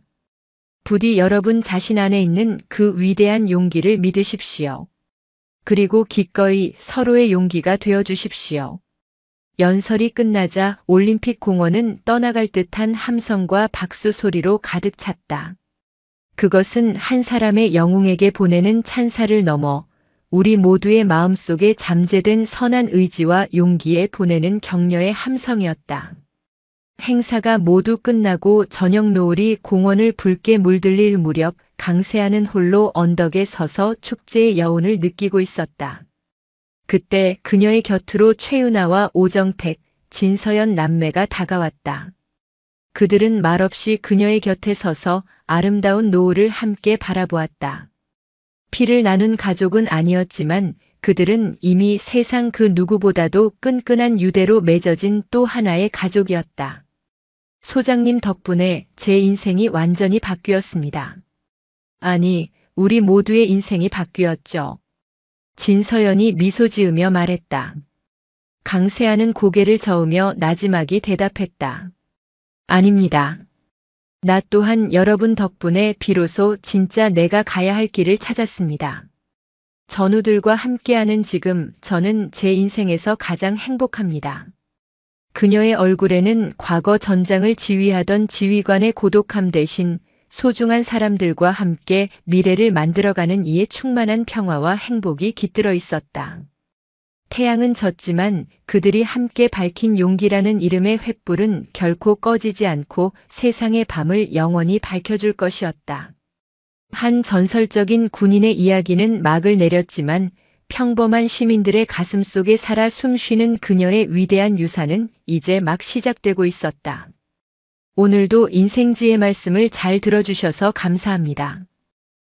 부디 여러분 자신 안에 있는 그 위대한 용기를 믿으십시오. 그리고 기꺼이 서로의 용기가 되어 주십시오. 연설이 끝나자 올림픽 공원은 떠나갈 듯한 함성과 박수 소리로 가득 찼다. 그것은 한 사람의 영웅에게 보내는 찬사를 넘어 우리 모두의 마음속에 잠재된 선한 의지와 용기에 보내는 격려의 함성이었다. 행사가 모두 끝나고 저녁 노을이 공원을 붉게 물들릴 무렵 강세아는 홀로 언덕에 서서 축제의 여운을 느끼고 있었다. 그때 그녀의 곁으로 최윤아와 오정택, 진서연 남매가 다가왔다. 그들은 말없이 그녀의 곁에 서서 아름다운 노을을 함께 바라보았다. 피를 나눈 가족은 아니었지만 그들은 이미 세상 그 누구보다도 끈끈한 유대로 맺어진 또 하나의 가족이었다. 소장님 덕분에 제 인생이 완전히 바뀌었습니다. 아니, 우리 모두의 인생이 바뀌었죠. 진서연이 미소 지으며 말했다. 강세아는 고개를 저으며 나지막이 대답했다. 아닙니다. 나 또한 여러분 덕분에 비로소 진짜 내가 가야 할 길을 찾았습니다. 전우들과 함께하는 지금 저는 제 인생에서 가장 행복합니다. 그녀의 얼굴에는 과거 전장을 지휘하던 지휘관의 고독함 대신 소중한 사람들과 함께 미래를 만들어가는 이에 충만한 평화와 행복이 깃들어 있었다. 태양은 졌지만 그들이 함께 밝힌 용기라는 이름의 횃불은 결코 꺼지지 않고 세상의 밤을 영원히 밝혀줄 것이었다. 한 전설적인 군인의 이야기는 막을 내렸지만 평범한 시민들의 가슴 속에 살아 숨쉬는 그녀의 위대한 유산은 이제 막 시작되고 있었다. 오늘도 인생지의 말씀을 잘 들어주셔서 감사합니다.